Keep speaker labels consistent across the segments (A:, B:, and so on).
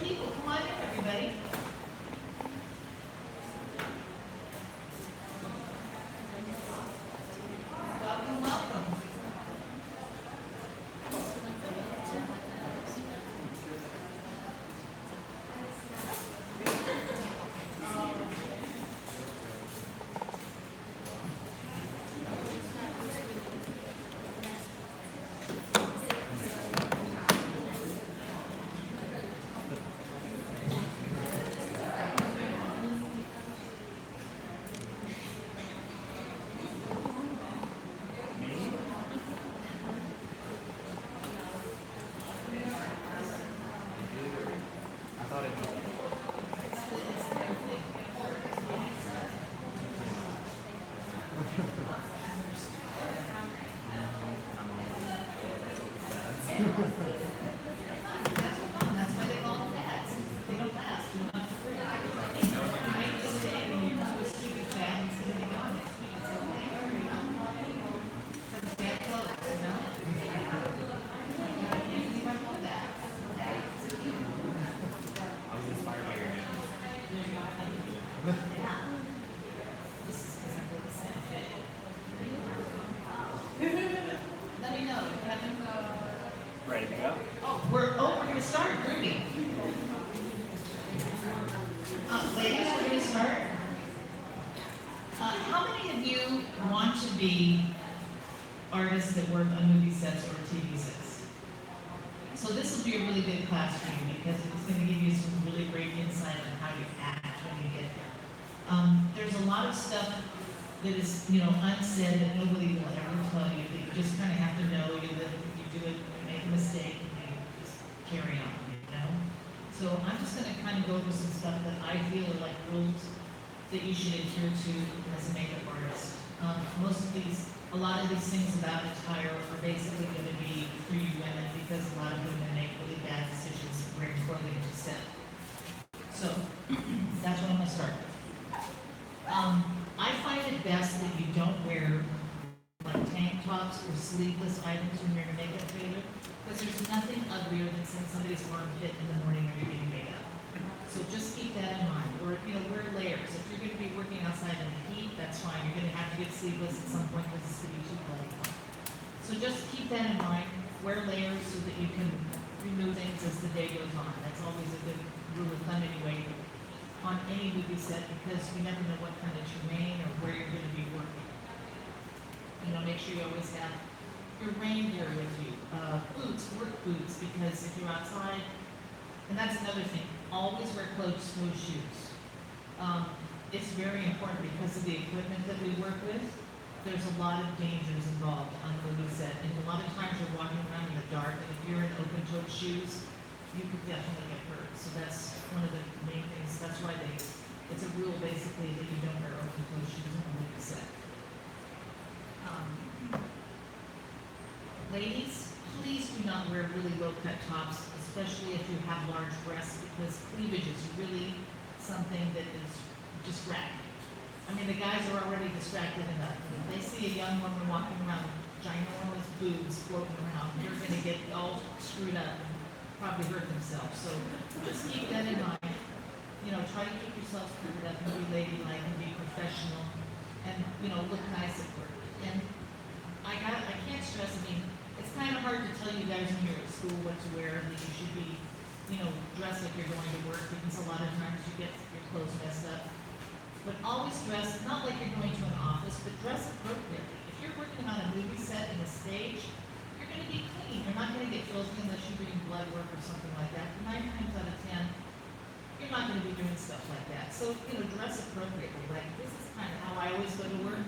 A: people. Come on in, everybody. Welcome, welcome. That's why they call them dads. They don't last. They're not free. You make a mistake and you're supposed to be fat and say, "Hey, God, next week it's okay." Because bad clothes, you know? You might want that.
B: I was inspired by your name.
A: Yeah. This is because I'm really sad. Let me know. Kevin,
B: Ready to go?
A: we're gonna start grooming. Ladies, we're gonna start. How many of you want to be artists that work on movie sets or TV sets? So this will be a really good class for you because it's gonna give you some really great insight on how you act when you get there. There's a lot of stuff that is, unsaid that nobody will ever tell you, that you just kind of have to know. You live it, you do it, you make a mistake, and you just carry on, So I'm just going to kind of go over some stuff that I feel are like rules that you should adhere to as a makeup artist. A lot of these things about attire are basically going to be for you women because a lot of women make really bad decisions wearing clothing to set. So that's what I'm going to start with. I find it best that you don't wear like tank tops or sleeveless items when you're in a makeup trailer, because there's nothing uglier than seeing somebody's arm fit in the morning when you're getting makeup. So just keep that in mind. Or wear layers. If you're going to be working outside in the heat, that's fine. You're going to have to get sleeveless at some point because it's going to be too bloody. So just keep that in mind. Wear layers so that you can remove things as the day goes on. That's always a good rule of thumb anyway on any movie set, because you never know what kind of terrain or where you're going to be working. Make sure you always have your rain gear with you. Boots, work boots, because if you're outside, and that's another thing, always wear closed-toe shoes. It's very important because of the equipment that we work with. There's a lot of dangers involved on the movie set, and a lot of times you're walking around in the dark, and if you're in open-toed shoes, you could definitely get hurt. So that's one of the main things. That's why it's a rule basically that you don't wear open-toed shoes on the movie set. Ladies, please do not wear really low-cut tops, especially if you have large breasts, because cleavage is really something that is distracting. The guys are already distracted enough. If they see a young woman walking around with ginormous boobs floating around, they're going to get all screwed up and probably hurt themselves. So just keep that in mind. Try to keep yourself covered up and be ladylike and be professional and, look nice at work. And I can't stress, it's kind of hard to tell you guys when you're at school what to wear, that you should be, dressed like you're going to work, because a lot of times you get your clothes messed up. But always dress, not like you're going to an office, but dress appropriately. If you're working on a movie set in a stage, you're going to be clean. You're not going to get filthy unless you're doing blood work or something like that. 9 times out of 10, you're not going to be doing stuff like that. So, dress appropriately. Like, this is kind of how I always go to work.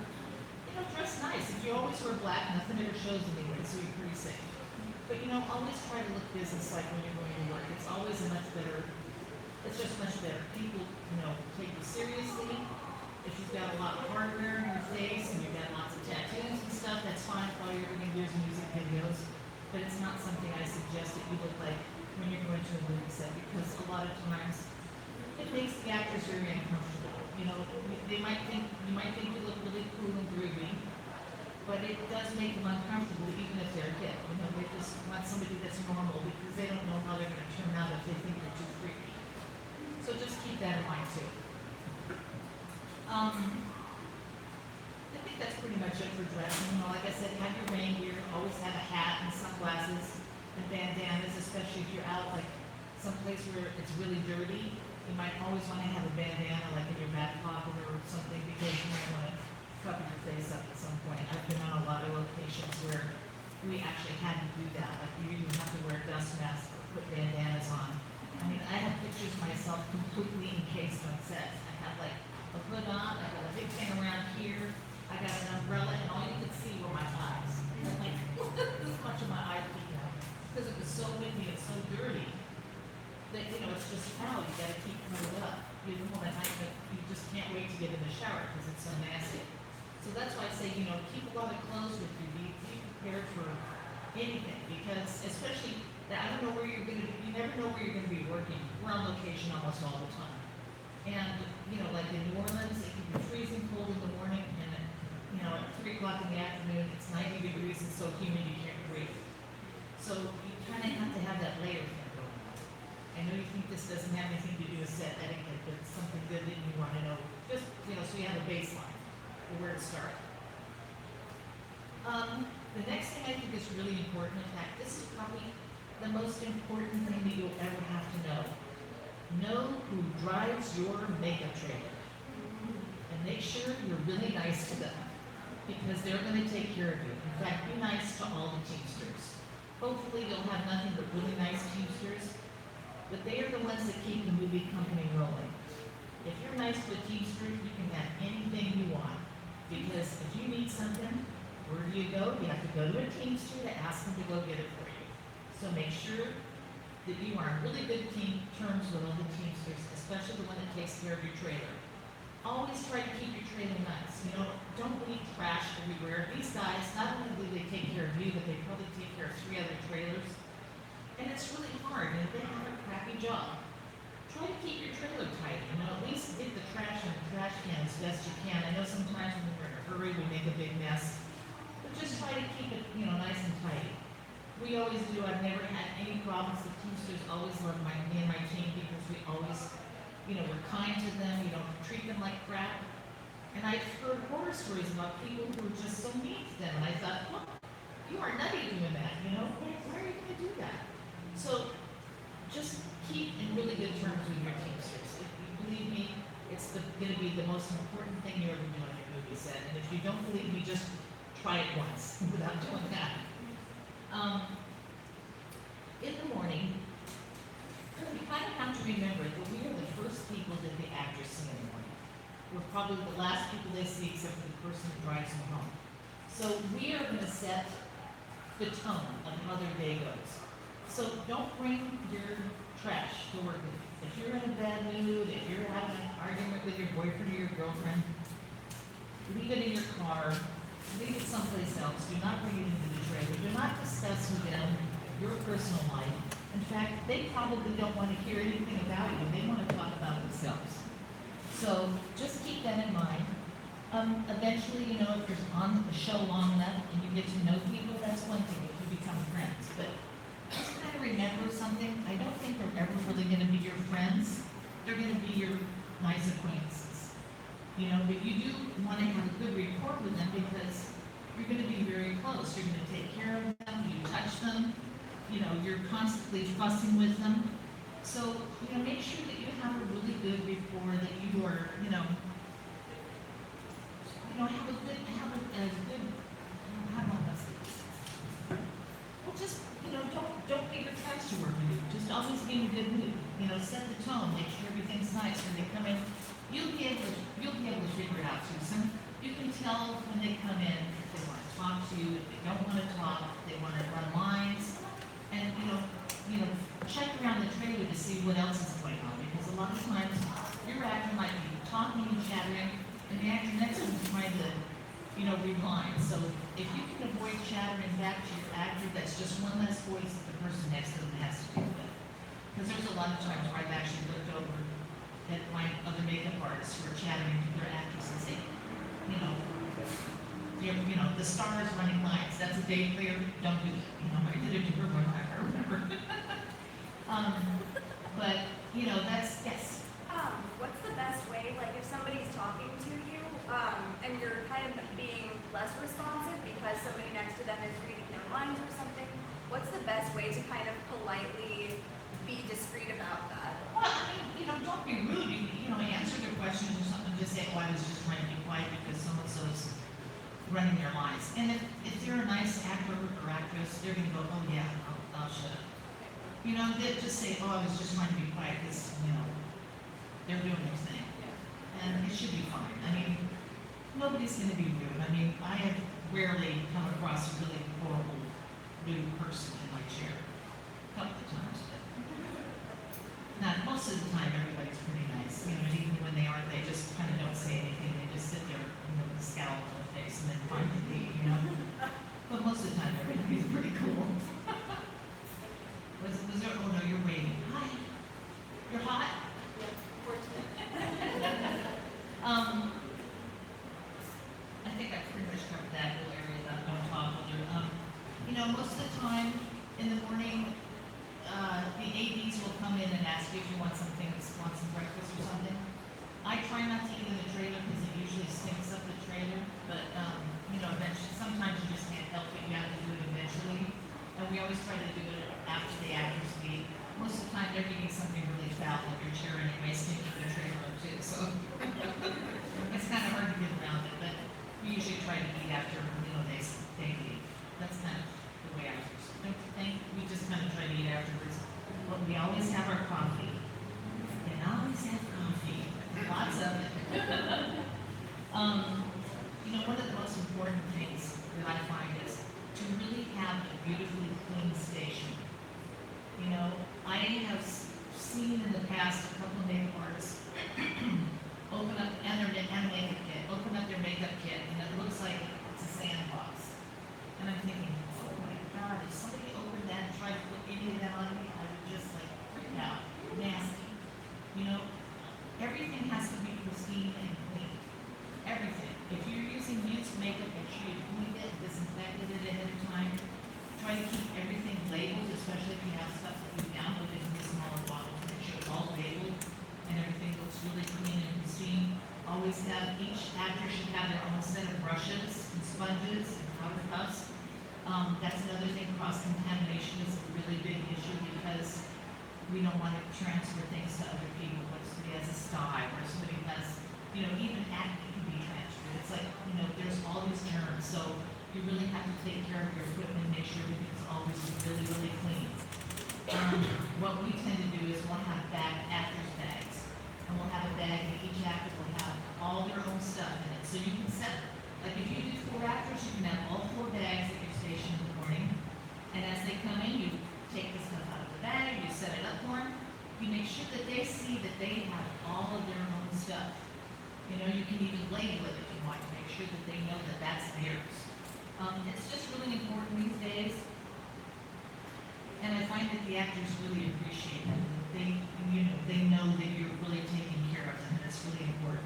A: Dress nice. If you always wear black, nothing ever shows anyway, so you're pretty safe. But, always try to look business-like when you're going to work. It's always it's just much better. People, take you seriously. If you've got a lot of hardware in your face and you've got lots of tattoos and stuff, that's fine for all you're doing years of music videos. But it's not something I suggest that you look like when you're going to a movie set, because a lot of times it makes the actors very uncomfortable. You might think you look really cool and groovy, but it does make them uncomfortable even if they're hip. They just want somebody that's normal, because they don't know how they're going to turn out if they think they're too freaky. keep that in mind too. I think that's pretty much it for dressing. You know, like I said, have your rain gear, always have a hat and sunglasses and bandanas, especially if you're out like someplace where it's really dirty. You might always want to have a bandana like in your back pocket or something because you might want to cover your face up at some point. I've been on a lot of locations where we actually had to do that. Like you even have to wear a dust mask or put bandanas on. I mean, I have pictures of myself completely encased on set. I have like a hood on, I got a big thing around here, I got an umbrella, and all you could see were my eyes. And like, this much of my eye peeked out. Because it was so windy and so dirty that, you know, it's just how you gotta keep covered up. Even when at night, but you just can't wait to get in the shower because it's so nasty. So that's why I say, you know, keep a lot of clothes with you, be prepared for anything, because especially, I don't know where you're gonna, you never know where you're gonna be working. We're on location almost all the time. And, you know, like in New Orleans, it can be freezing cold in the morning, and at, you know, at 3 o'clock in the afternoon, it's 90 degrees and so humid you can't breathe. So you kind of have to have that layer thing going on. I know you think this doesn't have anything to do with set etiquette, but it's something good that you want to know, just, you know, so you have a baseline for where to start. The next thing I think is really important, in fact, this is probably the most important thing that you'll ever have to know. Know who drives your makeup trailer. And make sure you're really nice to them, because they're going to take care of you. In fact, be nice to all the Teamsters. Hopefully you'll have nothing but really nice Teamsters, but they are the ones that keep the movie company rolling. If you're nice to a Teamster, you can have anything you want, because if you need something, where do you go? You have to go to a Teamster to ask them to go get it for you. So make sure that you are on really good terms with all the Teamsters, especially the one that takes care of your trailer. Always try to keep your trailer nice. You know, don't leave trash everywhere. These guys, not only do they take care of you, but they probably take care of 3 other trailers. And it's really hard, and if they have a crappy job, try to keep your trailer tight. You know, at least get the trash in the trash can as best you can. I know sometimes when we're in a hurry, we make a big mess, but just try to keep it, you know, nice and tidy. We always do. I've never had any problems. The Teamsters always love me and my team because we always, you know, we're kind to them. We don't treat them like crap. And I've heard horror stories about people who are just so mean to them. And I thought, well, you are nutty doing that, you know? Why are you going to do that? So just keep in really good terms with your Teamsters. If you believe me, it's going to be the most important thing you ever do on your movie set. And if you don't believe me, just try it once without doing that. In the morning, you kind of have to remember that we are the first people that the actors see in the morning. We're probably the last people they see except for the person who drives them home. So we are going to set the tone of how their day goes. So don't bring your trash to work with you. If you're in a bad mood, if you're having an argument with your boyfriend or your girlfriend, leave it in your car, leave it someplace else. Do not bring it into the trailer. Do not discuss with them your personal life. In fact, they probably don't want to hear anything about you. They want to talk about themselves. So just keep that in mind. Eventually, you know, if you're on the show long enough and you get to know people, that's one thing, if you become friends. But just kind of remember something. I don't think they're ever really going to be your friends. They're going to be your nice acquaintances. You know, but you do want to have a good rapport with them because you're going to be very close. You're going to take care of them. You touch them. You know, you're constantly fussing with them. So, you know, make sure that you have a really good rapport, that you are, have a good, how do I say this? Well, just, don't get your trash to work with you. Just always be in a good mood. You know, set the tone, make sure everything's nice when they come in. You'll be able to figure it out, Susan. You can tell when they come in if they want to talk to you, if they don't want to talk, if they want to run lines. And, check around the trailer to see what else is going on, because a lot of times your actor might be talking and chattering, and the actor next to him is trying to, read lines. So if you can avoid chattering back to your actor, that's just one less voice that the person next to them has to deal with. Because there's a lot of times where I've actually looked over at my other makeup artists who are chattering to their actors and say, the star is running lines. That's a day clear. Don't do that. I did it to her one time, I remember. But, that's, yes.
C: somebody's talking to you, and you're kind of being less responsive because somebody next to them is reading their lines or something, what's the best way to kind of politely be discreet about that?
A: Well, I mean, don't be rude. Answer their questions or something. Just say, "Oh, I was just trying to be quiet because so-and-so is running their lines." And if they're a nice actor or actress, they're gonna go, "Oh yeah, I'll shut up." They just say, "Oh, I was just trying to be quiet because they're doing their thing," and it should be fine. I mean, nobody's gonna be rude. I mean, I have rarely come across a really horrible, rude person in my chair. A couple of times, but not most of the time. Everybody's pretty nice. And even when they aren't, they just kind of don't say anything. They just sit there, with a scowl on their face, and then finally leave. But most of the time, everybody's pretty cool. Was there? Oh no, you're waiting. Hi. You're hot. I think I pretty much covered that whole area that I'm going to talk about. Most of the time in the morning, the ADs will come in and ask you if you want some breakfast or something. I try not to eat in the trailer because it usually stinks up the trailer, but eventually, sometimes you just can't help it. You have to do it eventually, and we always try to do it after the actors meet. Most of the time, they're eating something really foul in your chair anyway, stinking the trailer up too. So it's kind of hard to get around it, but we usually try to eat after they leave. That's kind of the way I don't you think? We just kind of try to eat afterwards. But we always have our coffee. And always have coffee. Lots of it. One of the most important things that I find is to really have a beautifully clean station. I have seen in the past a couple of makeup artists open up open up their makeup kit, and it looks like it's a sandbox. And I'm thinking, oh my God, if somebody opened that and tried to put any of that on me, I would just freak out. Nasty. Everything has to be pristine and clean. Everything. If you're using used makeup, make sure you clean it, disinfected it ahead of time. Try to keep everything labeled, especially if you have stuff that you downloaded in the smaller bottles. Make sure it's all labeled and everything looks really clean and pristine. Always have, each actor should have their own set of brushes and sponges and powder puffs. That's another thing, cross-contamination is a really big issue because we don't want to transfer things to other people. What somebody has a sty or somebody has, even acne can be transferred. It's like, there's all these germs. So you really have to take care of your equipment and make sure everything's always really, really clean. What we tend to do is we'll have actors' bags. And we'll have a bag, and each actor will have all their own stuff in it. So you can set, like if you do 4 actors, you can have all 4 bags at your station in the morning. And as they come in, you take the stuff out of the bag, you set it up for them. You make sure that they see that they have all of their own stuff. You can even label it if you want to make sure that they know that that's theirs. It's just really important these days. And I find that the actors really appreciate it. They know that you're really taking care of them, and it's really important.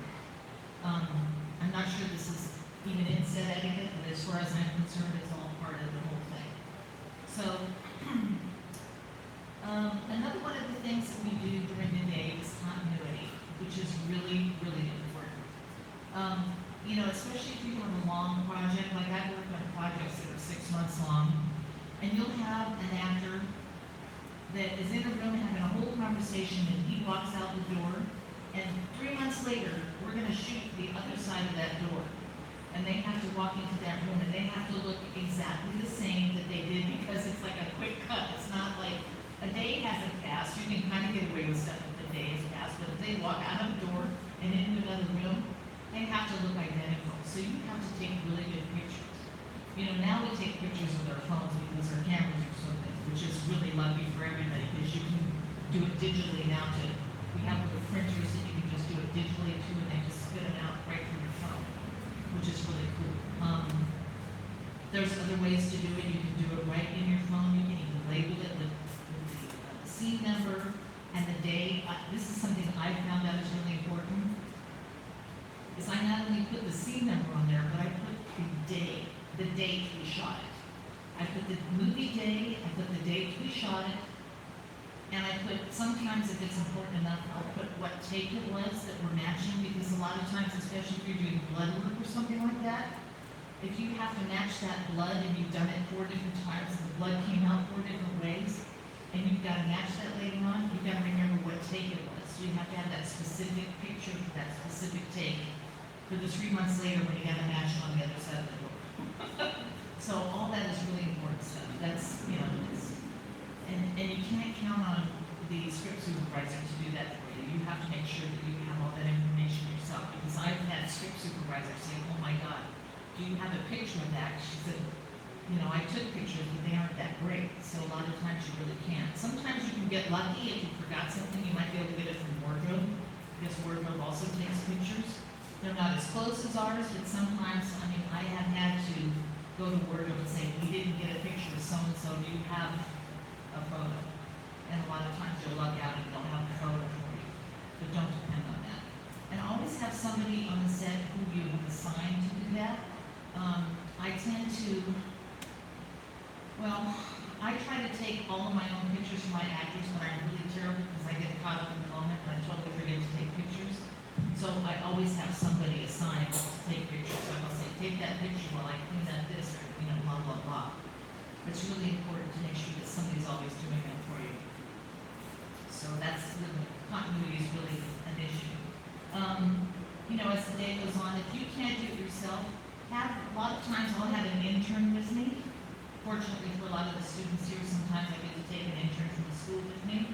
A: I'm not sure this is even in set etiquette, but as far as I'm concerned, it's all part of the whole thing. So, another one of the things that we do during the day is continuity, which is really, really important. Especially if you have a long project, like I've worked on projects that are 6 months long, and you'll have an actor that is in a room having a whole conversation, and he walks out the door, and 3 months later, we're going to shoot the other side of that door. And they have to walk into that room, and they have to look exactly the same that they did because it's like a quick cut. It's not like a day hasn't passed. You can kind of get away with stuff if the day has passed, but if they walk out of the door and into another room, they have to look identical. So you have to take really good pictures. Now we take pictures with our phones because our cameras are so big, which is really lucky for everybody because you can do it digitally now too. We have little printers that you can just do it digitally too, and they just spit them out right from your phone, which is really cool. There's other ways to do it. You can do it right in your phone. You can even label it with the scene number and the day. This is something I found out is really important. Is I not only put the scene number on there, but I put the date we shot it. I put the movie day, I put the date we shot it, And I put, sometimes if it's important enough, I'll put what take it was that we're matching, because a lot of times, especially if you're doing blood work or something like that, if you have to match that blood and you've done it 4 different times, and the blood came out 4 different ways, and you've got to match that later on, you've got to remember what take it was. So you have to have that specific picture, that specific take, for the 3 months later when you got to match it on the other side of the door. So all that is really important stuff. That's, you know, and you can't count on the script supervisor to do that for you. You have to make sure that you have all that information yourself, because I've had script supervisors say, oh my God, do you have a picture of that? She said, you know, I took pictures, but they aren't that great. So a lot of times you really can't. Sometimes you can get lucky. If you forgot something, you might be able to get it from wardrobe, because wardrobe also takes pictures. They're not as close as ours, but sometimes, I mean, I have had to go to wardrobe and say, we didn't get a picture of so-and-so, do you have a photo? And a lot of times you'll lug out and they'll have a photo for you, but don't depend on that. And always have somebody on the set who you have assigned to do that. I tend to, well, I try to take all of my own pictures from my actors when I'm really terrible, because I get caught up in the moment and I totally forget to take pictures. So I always have somebody assigned to take pictures. So I'll say, take that picture while I clean up this, or, you know, blah, blah, blah. It's really important to make sure that somebody's always doing it for you. So that's, the continuity is really an issue. You know, as the day goes on, if you can't do it yourself, a lot of times I'll have an intern with me. Fortunately for a lot of the students here, sometimes I get to take an intern from the school with me.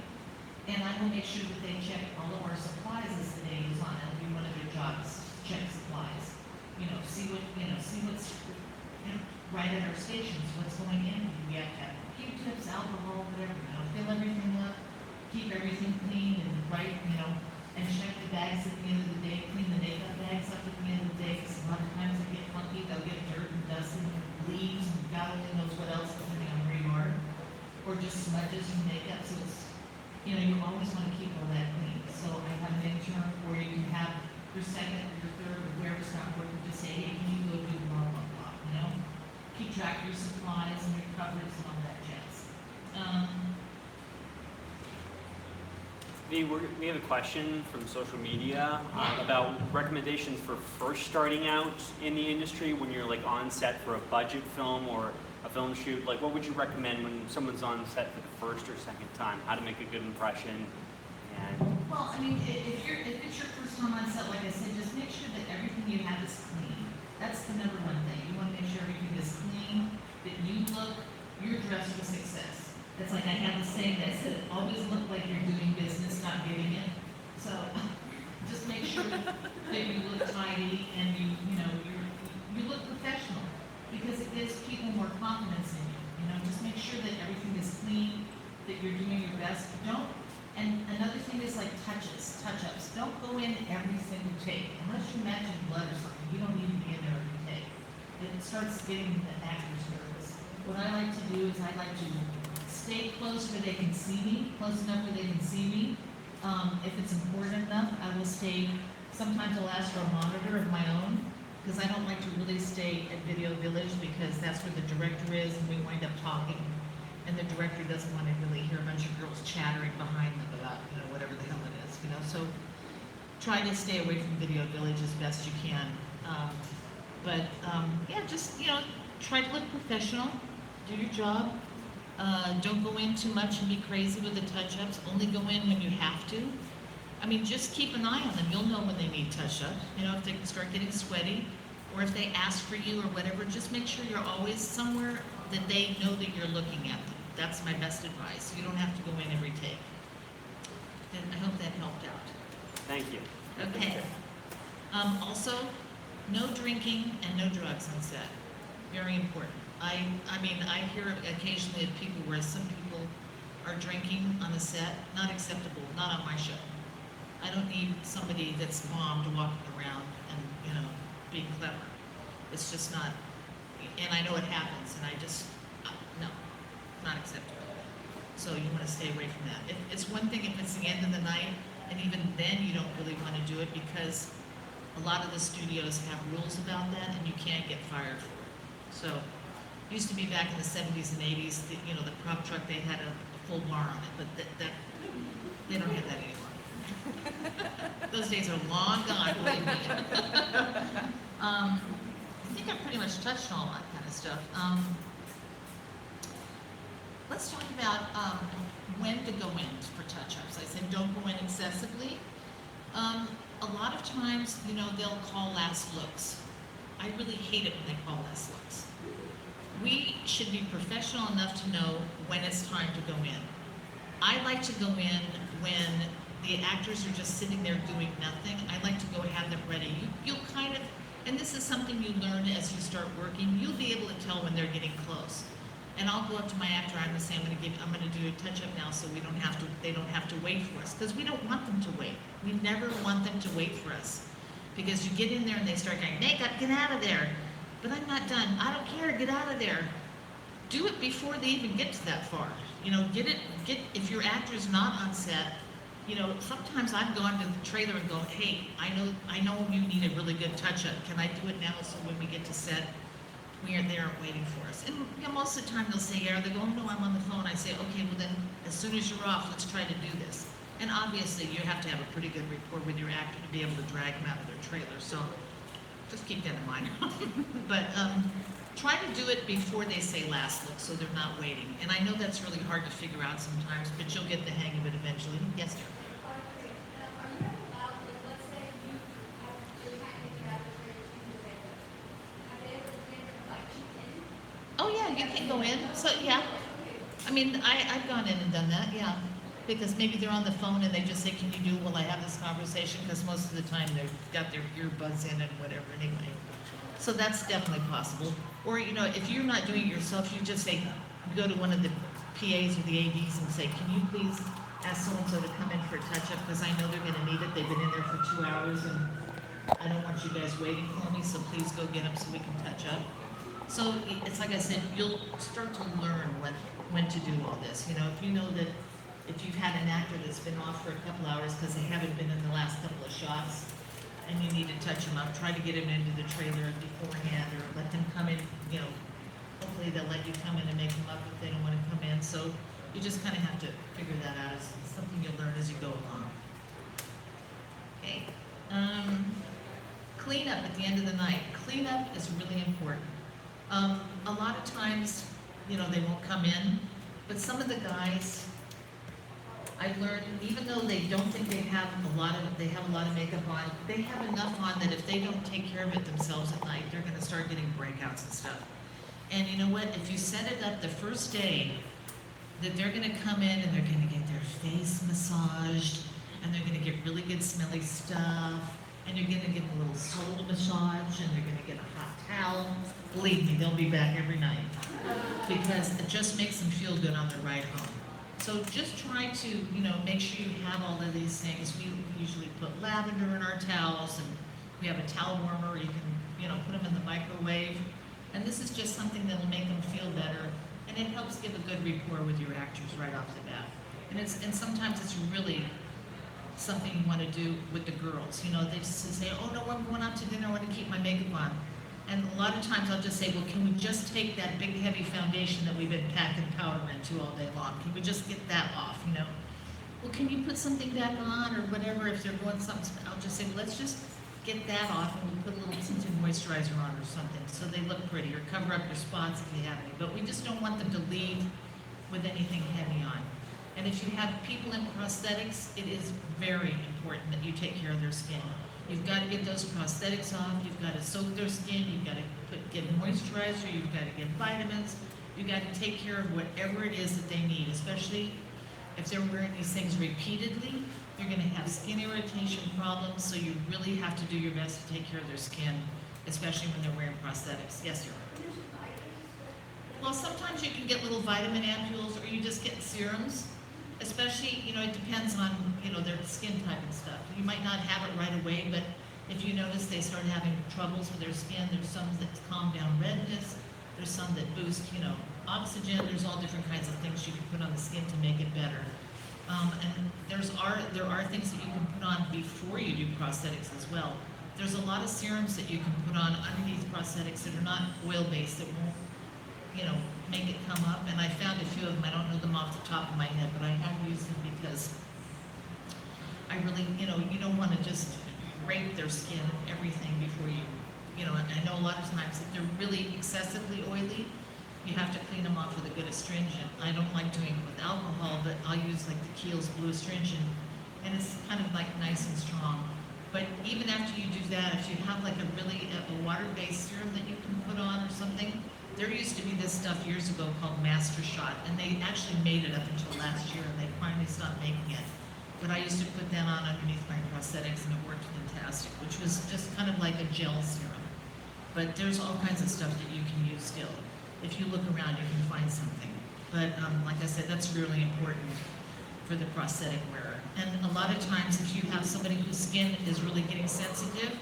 A: And I will make sure that they check all of our supplies as the day goes on. That'll be one of their jobs, check supplies. You know, see what's, you know, right at our stations, what's going in. We have to have Q-tips, alcohol, whatever, you know, fill everything up, keep everything clean and right, you know, and check the bags at the end of the day, clean the makeup bags up at the end of the day, because a lot of times they get funky, they'll get dirt and dust and leaves and God only knows what else, depending on where you are, or just smudges from makeup. So it's, you know, you always want to keep all that clean. So I have an intern, or you can have your second or your third, or whoever's not working, just say, hey, can you go do blah, blah, blah, you know? Keep track of your supplies and your cupboards and all that jazz.
B: We have a question from social media about recommendations for first starting out in the industry when you're like on set for a budget film or a film shoot. Like, what would you recommend when someone's on set for the first or second time? How to make a good impression? And
A: Well, I mean, if it's your first time on set, like I said, just make sure that everything you have is clean. That's the number one thing. You want to make sure everything is clean, that you're dressed for success. It's like I have the saying that said, always look like you're doing business, not giving it. So just make sure that you look tidy and you look professional, because it gives people more confidence in you. You know, just make sure that everything is clean, that you're doing your best. And another thing is like touch-ups. Don't go in every single take. Unless you imagine blood or something, you don't need to be in there every take. It starts getting the actors nervous. What I like to do is I like to stay close where they can see me, close enough where they can see me. If it's important enough, I will stay, sometimes I'll ask for a monitor of my own, because I don't like to really stay at Video Village, because that's where the director is and we wind up talking. And the director doesn't want to really hear a bunch of girls chattering behind them about, you know, whatever the hell it is, you know. So try to stay away from Video Village as best you can. Yeah, just, you know, try to look professional, do your job. Don't go in too much and be crazy with the touch-ups. Only go in when you have to. I mean, just keep an eye on them. You'll know when they need touch-ups. You know, if they start getting sweaty, or if they ask for you or whatever, just make sure you're always somewhere that they know that you're looking at them. That's my best advice. You don't have to go in every take. And I hope that helped out.
B: thank you.
A: Okay. Also, no drinking and no drugs on set. Very important. I mean, I hear occasionally of people where some people are drinking on the set. Not acceptable, not on my show. I don't need somebody that's bombed walking around and, you know, being clever. It's just not, and I know it happens, and I just, no, not acceptable. So you want to stay away from that. It's one thing if it's the end of the night, and even then you don't really want to do it, because a lot of the studios have rules about that, and you can't get fired for it. So, it used to be back in the 70s and 80s, you know, the prop truck, they had a full bar on it, but that They don't have that anymore. Those days are long gone, believe me. I think I pretty much touched on all that kind of stuff. Let's talk about when to go in for touch-ups. I said don't go in excessively. A lot of times, you know, they'll call last looks. I really hate it when they call last looks. We should be professional enough to know when it's time to go in. I like to go in when the actors are just sitting there doing nothing. I like to go have them ready. You'll kind of, and this is something you learn as you start working, you'll be able to tell when they're getting close. And I'll go up to my actor, I'm gonna say, I'm gonna do a touch-up now so they don't have to wait for us, because we don't want them to wait. We never want them to wait for us. Because you get in there and they start going, makeup, get out of there. But I'm not done, I don't care, get out of there. Do it before they even get to that far. You know, if your actor's not on set, you know, sometimes I've gone to the trailer and go, hey, I know you need a really good touch-up. Can I do it now so when we get to set, they aren't waiting for us? And you know, most of the time they'll say, yeah, they go, oh no, I'm on the phone. I say, okay, well then, as soon as you're off, let's try to do this. And obviously you have to have a pretty good rapport with your actor to be able to drag them out of their trailer. So just keep that in mind. But try to do it before they say last look so they're not waiting. And I know that's really hard to figure out sometimes, but you'll get the hang of it eventually. Yes, sir. Oh yeah, you can go in. So yeah, I mean, I've gone in and done that. Yeah, because maybe they're on the phone and they just say, "Can you do while I have this conversation?" Because most of the time they've got their earbuds in and whatever. Anyway, so that's definitely possible. Or you know, if you're not doing it yourself, you just say, go to one of the PAs or the ADs and say, "Can you please ask so and so to come in for a touch-up because I know they're going to need it. They've been in there for 2 hours and I don't want you guys waiting for me. So please go get them so we can touch up." So it's like I said, you'll start to learn when to do all this. You know, if you know that if you've had an actor that's been off for a couple hours because they haven't been in the last couple of shots and you need to touch them up, try to get them into the trailer beforehand or let them come in, you know, hopefully they'll let you come in and make them up if they don't want to come in. So you just kind of have to figure that out. It's something you'll learn as you go along. Okay. Cleanup at the end of the night. Cleanup is really important. A lot of times, you know, they won't come in, but some of the guys, I've learned, even though they don't think they have a lot of makeup on, they have enough on that if they don't take care of it themselves at night, they're gonna start getting breakouts and stuff. And you know what, if you set it up the first day, that they're gonna come in and they're gonna get their face massaged, and they're gonna get really good smelly stuff, and you're gonna get a little soul massage, and they're gonna get a hot towel. Believe me, they'll be back every night because it just makes them feel good on their ride home. So just try to, you know, make sure you have all of these things. We usually put lavender in our towels, and we have a towel warmer. You can, you know, put them in the microwave. And this is just something that will make them feel better, and it helps give a good rapport with your actors right off the bat. And sometimes it's really something you want to do with the girls. You know, they just say, oh no, I'm going out to dinner, I want to keep my makeup on. And a lot of times I'll just say, well, can we just take that big heavy foundation that we've been packing powder into all day long? Can we just get that off, you know? Well, can you put something back on or whatever if they're going something? I'll just say, well, let's just get that off and we'll put a little tinted moisturizer on or something so they look pretty, or cover up your spots if you have any. But we just don't want them to leave with anything heavy on. And if you have people in prosthetics, it is very important that you take care of their skin. You've got to get those prosthetics off, you've got to soak their skin, you've got to get moisturizer, you've got to get vitamins, you've got to take care of whatever it is that they need, especially if they're wearing these things repeatedly. You're going to have skin irritation problems, so you really have to do your best to take care of their skin, especially when they're wearing prosthetics. Yes, sir? Well, sometimes you can get little vitamin ampules, or you just get serums. Especially, you know, it depends on, you know, their skin type and stuff. You might not have it right away, but if you notice they start having troubles with their skin, there's some that calm down redness, there's some that boost, you know, oxygen, there's all different kinds of things you can put on the skin to make it better. And there are things that you can put on before you do prosthetics as well. There's a lot of serums that you can put on underneath prosthetics that are not oil-based, that won't, you know, make it come up. And I found a few of them. I don't know them off the top of my head, but I have used them because really, you don't want to just rape their skin, everything before you know, and I know a lot of times if they're really excessively oily, you have to clean them off with a good astringent. I don't like doing it with alcohol, but I'll use like the Kiehl's Blue Astringent, and it's kind of like nice and strong. But even after you do that, if you have like a water-based serum that you can put on or something, there used to be this stuff years ago called Master Shot, and they actually made it up until last year, and they finally stopped making it. But I used to put that on underneath my prosthetics, and it worked fantastic, which was just kind of like a gel serum. But there's all kinds of stuff that you can use still. If you look around, you can find something. But like I said, that's really important for the prosthetic wearer. And a lot of times, if you have somebody whose skin is really getting sensitive,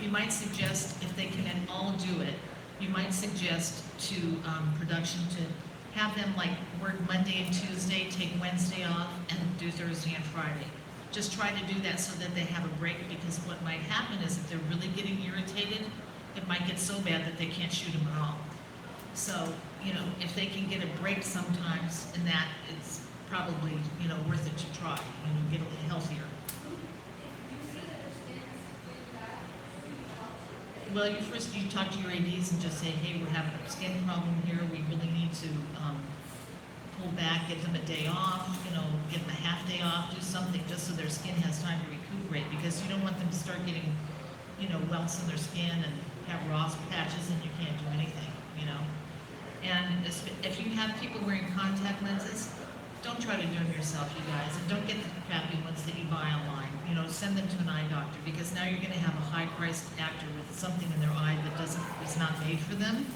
A: you might suggest, if they can all do it, you might suggest to production to have them like work Monday and Tuesday, take Wednesday off, and do Thursday and Friday. Just try to do that so that they have a break, because what might happen is if they're really getting irritated, it might get so bad that they can't shoot them at all. So, if they can get a break sometimes in that, it's probably, worth it to try and get a little healthier. Well, you talk to your ADs and just say, hey, we're having a skin problem here, we really need to pull back, give them a day off, give them a half day off, do something just so their skin has time to recuperate, because you don't want them to start getting, welts in their skin and have raw patches and you can't do anything, And if you have people wearing contact lenses, don't try to do them yourself, you guys, and don't get the crappy ones that you buy online. Send them to an eye doctor, because now you're going to have a high-priced actor with something in their eye that is not made for them.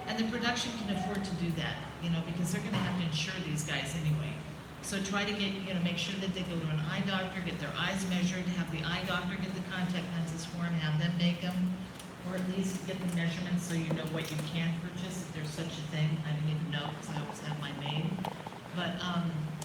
A: And the production can afford to do that, because they're going to have to insure these guys anyway. So try to get, make sure that they go to an eye doctor, get their eyes measured, have the eye doctor get the contact lenses for them, have them make them, or at least get the measurements so you know what you can purchase, if there's such a thing. I didn't even know, because I always have mine made. But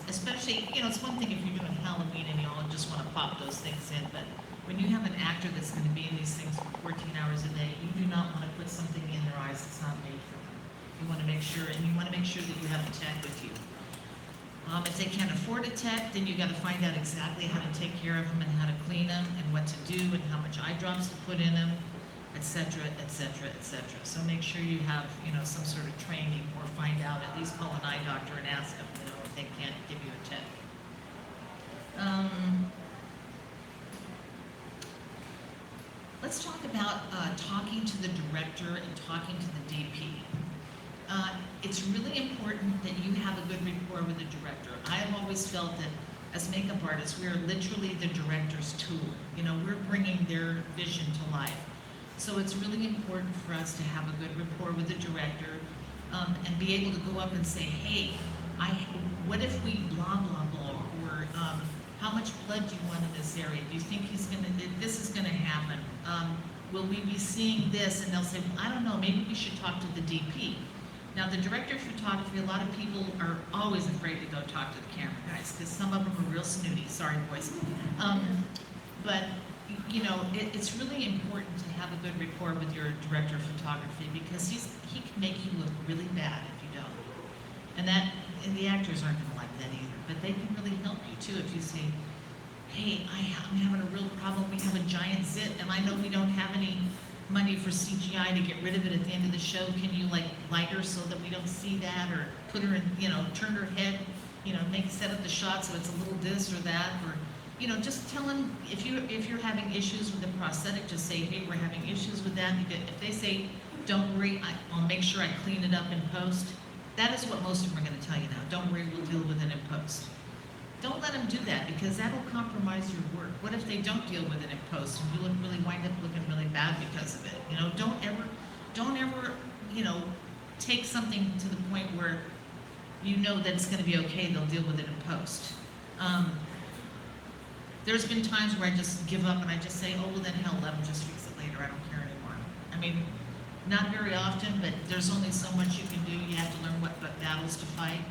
A: especially, it's one thing if you're doing Halloween and you all just want to pop those things in, but when you have an actor that's going to be in these things for 14 hours a day, you do not want to put something in their eyes that's not made for them. You want to make sure, and you want to make sure that you have a tech with you. If they can't afford a tech, then you got to find out exactly how to take care of them and how to clean them and what to do and how much eye drops to put in them, etc., etc., etc. So make sure you have, some sort of training, or find out, at least call an eye doctor and ask them, if they can't give you a tech. Let's talk about talking to the director and talking to the DP. It's really important that you have a good rapport with the director. I have always felt that as makeup artists, we are literally the director's tool. We're bringing their vision to life. So it's really important for us to have a good rapport with the director, and be able to go up and say, hey, what if we blah, blah, blah, or how much blood do you want in this area? Do you think this is gonna happen? Will we be seeing this? And they'll say, well, I don't know, maybe we should talk to the DP. Now, the director of photography, a lot of people are always afraid to go talk to the camera guys, because some of them are real snooty, sorry boys. But it's really important to have a good rapport with your director of photography, because he can make you look really bad if you don't. And the actors aren't gonna like that either, but they can really help you too if you say, hey, I'm having a real problem, we have a giant zit, and I know we don't have any money for CGI to get rid of it at the end of the show. Can you light her so that we don't see that, or put her in, turn her head, set up the shot so it's a little this or that, or just tell them, if you're having issues with the prosthetic, just say, hey, we're having issues with that. If they say, don't worry, I'll make sure I clean it up in post, that is what most of them are going to tell you now. Don't worry, we'll deal with it in post. Don't let them do that, because that'll compromise your work. What if they don't deal with it in post and you wind up looking really bad because of it? Don't ever, take something to the point where that it's going to be okay, they'll deal with it in post. There's been times where I just give up and I just say, oh, well then hell, let them just fix it later, I don't care anymore. I mean, not very often, but there's only so much you can do. You have to learn what battles to fight.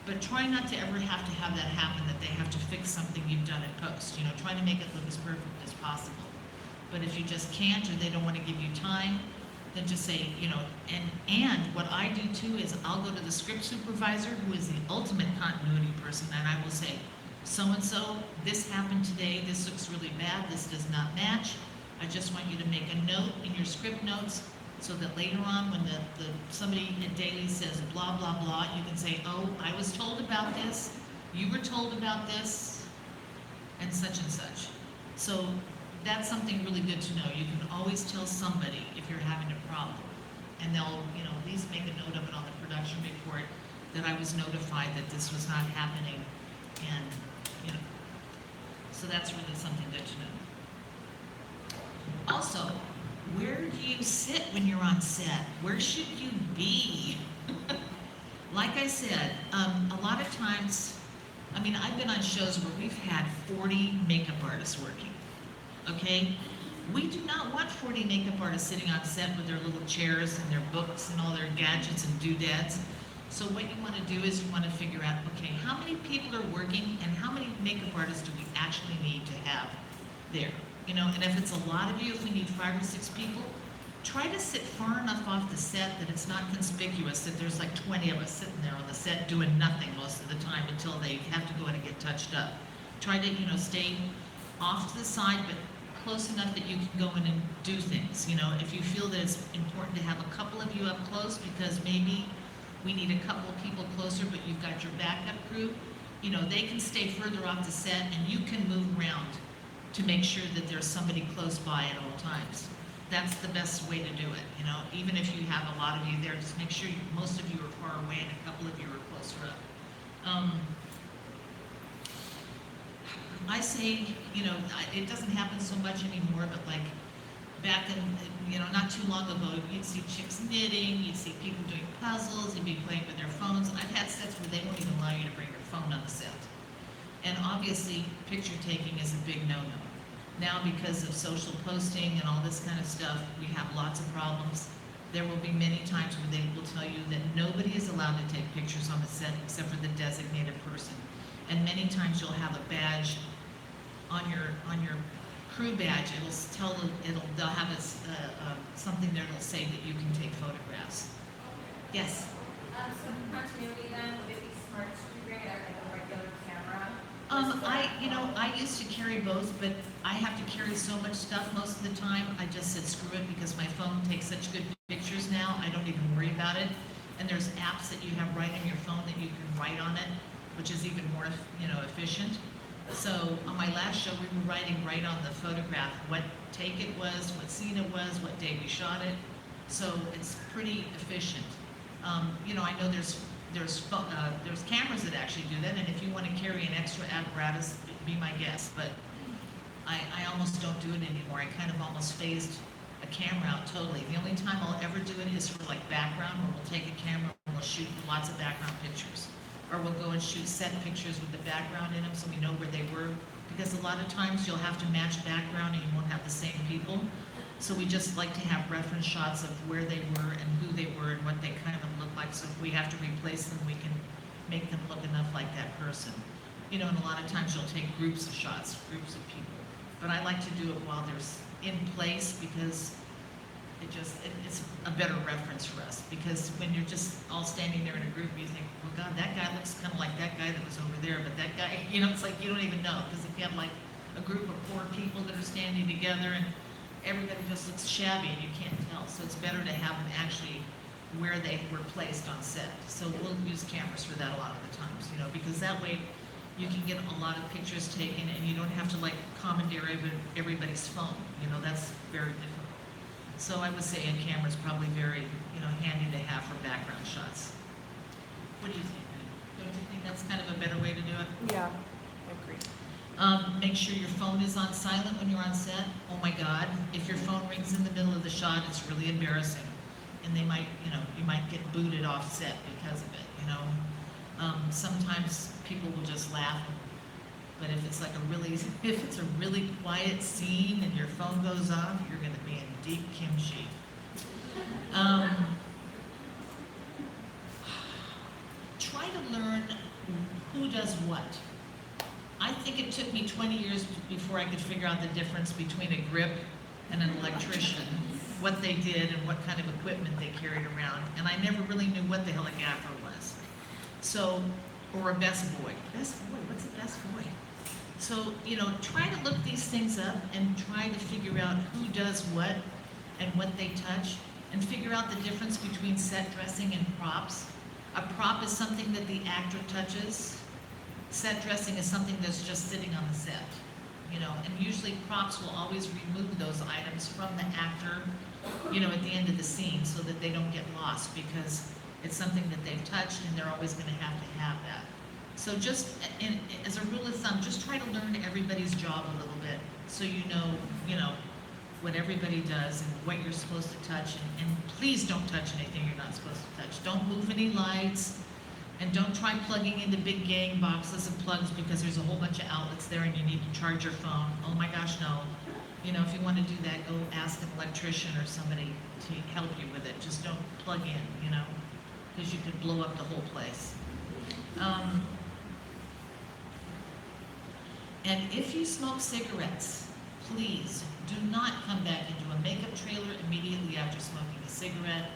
A: But try not to ever have to have that happen, that they have to fix something you've done in post. Try to make it look as perfect as possible. But if you just can't, or they don't want to give you time, then just say, and what I do too is I'll go to the script supervisor, who is the ultimate continuity person, and I will say, so-and-so, this happened today, this looks really bad, this does not match. I just want you to make a note in your script notes so that later on when somebody at Daily says blah, blah, blah, you can say, oh, I was told about this, you were told about this, and such. So that's something really good to know. You can always tell somebody if you're having a problem. And they'll, at least make a note of it on the production report that I was notified that this was not happening. And, so that's really something good to know. Also, where do you sit when you're on set? Where should you be? Like I said, a lot of times, I've been on shows where we've had 40 makeup artists working, okay? We do not want 40 makeup artists sitting on set with their little chairs and their books and all their gadgets and doodads. So what you want to do is you want to figure out, okay, how many people are working and how many makeup artists do we actually need to have there? And if it's a lot of you, if we need 5 or 6 people, try to sit far enough off the set that it's not conspicuous that there's like 20 of us sitting there on the set doing nothing most of the time until they have to go in and get touched up. Try to, stay off to the side, but close enough that you can go in and do things. If you feel that it's important to have a couple of you up close because maybe we need a couple of people closer, but you've got your backup crew, they can stay further off the set and you can move around to make sure that there's somebody close by at all times. That's the best way to do it, even if you have a lot of you there, just make sure most of you are far away and a couple of you are closer up. I say, it doesn't happen so much anymore, but like back in, not too long ago, you'd see chicks knitting, you'd see people doing puzzles, you'd be playing with their phones. I've had sets where they won't even allow you to bring your phone on the set. And obviously, picture taking is a big no-no. Now, because of social posting and all this kind of stuff, we have lots of problems. There will be many times where they will tell you that nobody is allowed to take pictures on the set except for the designated person. And many times you'll have a badge on your crew badge. They'll have something there that'll say that you can take photographs. Yes.
C: So for continuity then, would it be smart to bring it out like a regular camera?
A: I used to carry both, but I have to carry so much stuff most of the time. I just said screw it because my phone takes such good pictures now. I don't even worry about it. And there's apps that you have right on your phone that you can write on it, which is even more, efficient. So on my last show, we were writing right on the photograph what take it was, what scene it was, what day we shot it. So it's pretty efficient. I know there's cameras that actually do that, and if you want to carry an extra apparatus, be my guest. But I almost don't do it anymore. I kind of almost phased a camera out totally. The only time I'll ever do it is for like background, where we'll take a camera and we'll shoot lots of background pictures. Or we'll go and shoot set pictures with the background in them so we know where they were. Because a lot of times you'll have to match background and you won't have the same people. So we just like to have reference shots of where they were and who they were and what they kind of look like. So if we have to replace them, we can make them look enough like that person. And a lot of times you'll take groups of shots, groups of people. But I like to do it while they're in place because it's a better reference for us. Because when you're just all standing there in a group, you think, well, God, that guy looks kind of like that guy that was over there, but that guy, it's like you don't even know. Because if you have like a group of 4 people that are standing together and everybody just looks shabby and you can't tell. So it's better to have them actually where they were placed on set. So we'll use cameras for that a lot of the times, because that way you can get a lot of pictures taken and you don't have to like commandeer everybody's phone. That's very difficult. So I would say a camera is probably very, handy to have for background shots. What do you think? Don't you think that's kind of a better way to do it?
D: Yeah, I agree.
A: Make sure your phone is on silent when you're on set. Oh my God, if your phone rings in the middle of the shot, it's really embarrassing. And they might, you might get booted off set because of it, Sometimes people will just laugh. But if it's a really quiet scene and your phone goes off, you're going to be in deep kimchi. Try to learn who does what. I think it took me 20 years before I could figure out the difference between a grip and an electrician, what they did and what kind of equipment they carried around. And I never really knew what the hell a gaffer was. So or a best boy. Best boy, what's a best boy? So, you know, try to look these things up and try to figure out who does what and what they touch, and figure out the difference between set dressing and props. A prop is something that the actor touches. Set dressing is something that's just sitting on the set, you know, and usually props will always remove those items from the actor, you know, at the end of the scene so that they don't get lost, because it's something that they've touched and they're always going to have that. So just as a rule of thumb, just try to learn everybody's job a little bit so you know, what everybody does and what you're supposed to touch, and please don't touch anything you're not supposed to touch. Don't move any lights, and don't try plugging into big gang boxes of plugs because there's a whole bunch of outlets there and you need to charge your phone. Oh my gosh, no. You know, if you want to do that, go ask an electrician or somebody to help you with it. Just don't plug in, you know, because you could blow up the whole place. And if you smoke cigarettes, please do not come back into a makeup trailer immediately after smoking a cigarette.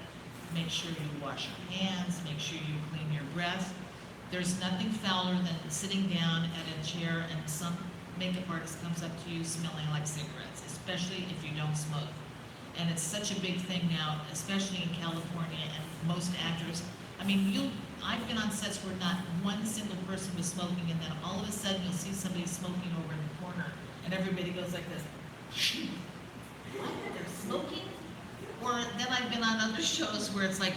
A: Make sure you wash your hands, make sure you clean your breath. There's nothing fouler than sitting down at a chair and some makeup artist comes up to you smelling like cigarettes, especially if you don't smoke. And it's such a big thing now, especially in California, and most actors. I mean, I've been on sets where not one single person was smoking, and then all of a sudden you'll see somebody smoking over in the corner, and everybody goes like this. What? They're smoking? Or then I've been on other shows where it's like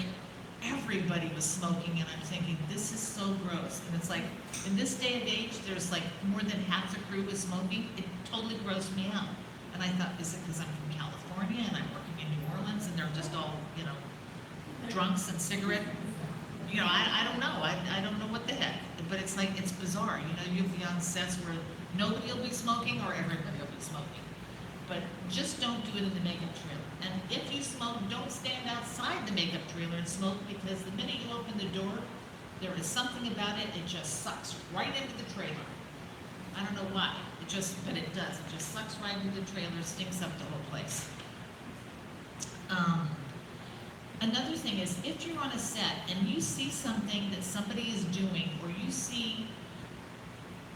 A: everybody was smoking, and I'm thinking, this is so gross. And it's like, in this day and age, there's like more than half the crew was smoking. It totally grossed me out. And I thought, is it because I'm from California and I'm working in New Orleans and they're just all, you know, drunks and cigarette? You know, I don't know. I don't know what the heck. But it's like, it's bizarre. You know, you'll be on sets where nobody will be smoking or everybody will be smoking. But just don't do it in the makeup trailer. And if you smoke, don't stand outside the makeup trailer and smoke, because the minute you open the door, there is something about it, it just sucks right into the trailer. I don't know why, but it does. It just sucks right into the trailer, stinks up the whole place. Another thing is, if you're on a set and you see something that somebody is doing, or you see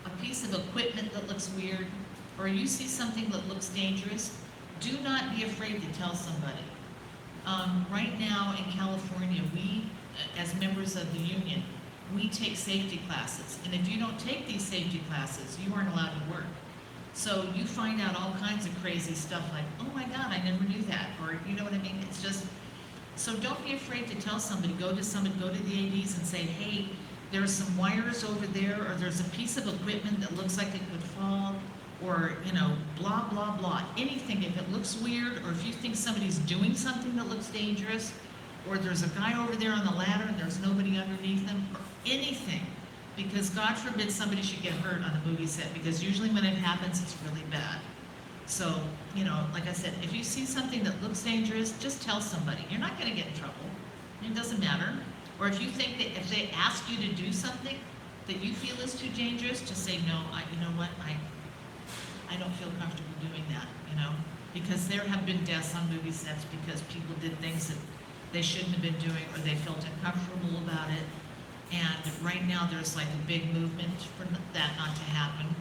A: a piece of equipment that looks weird, or you see something that looks dangerous, do not be afraid to tell somebody. Right now in California, we, as members of the union, we take safety classes. And if you don't take these safety classes, you aren't allowed to work. So you find out all kinds of crazy stuff like, oh my God, I never knew that. Or, you know what I mean? It's just, so don't be afraid to tell somebody. Go to the ADs and say, hey, there's some wires over there, or there's a piece of equipment that looks like it could fall, or, you know, blah, blah, blah. Anything, if it looks weird, or if you think somebody's doing something that looks dangerous, or there's a guy over there on the ladder and there's nobody underneath him, or anything. Because God forbid somebody should get hurt on a movie set, because usually when it happens, it's really bad. So, you know, like I said, if you see something that looks dangerous, just tell somebody. You're not gonna get in trouble. It doesn't matter. Or if you think that if they ask you to do something that you feel is too dangerous, just say, no, you know what, I don't feel comfortable doing that, you know? Because there have been deaths on movie sets because people did things that they shouldn't have been doing, or they felt uncomfortable about it. And right now there's like a big movement for that not to happen.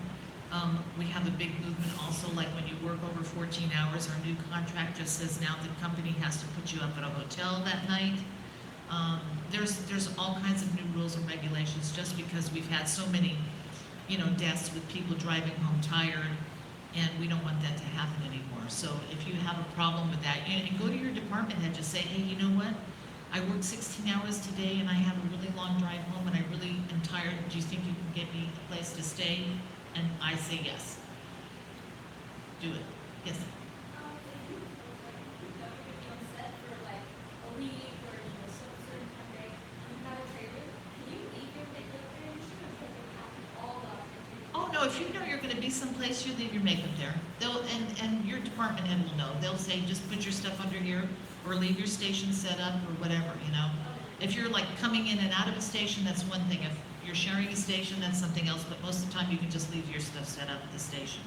A: We have a big movement also, like when you work over 14 hours, our new contract just says now the company has to put you up at a hotel that night. There's all kinds of new rules and regulations just because we've had so many, you know, deaths with people driving home tired, and we don't want that to happen anymore. So if you have a problem with that, and go to your department head, just say, hey, you know what? I worked 16 hours today and I have a really long drive home and I really am tired. Do you think you can get me a place to stay? And I say yes. Do it. Yes. Oh no, if you know you're going to be someplace, you leave your makeup there. And your department head will know. They'll say, just put your stuff under here, or leave your station set up, or whatever, you know. If you're like coming in and out of a station, that's one thing. If you're sharing a station, that's something else, but most of the time you can just leave your stuff set up at the station.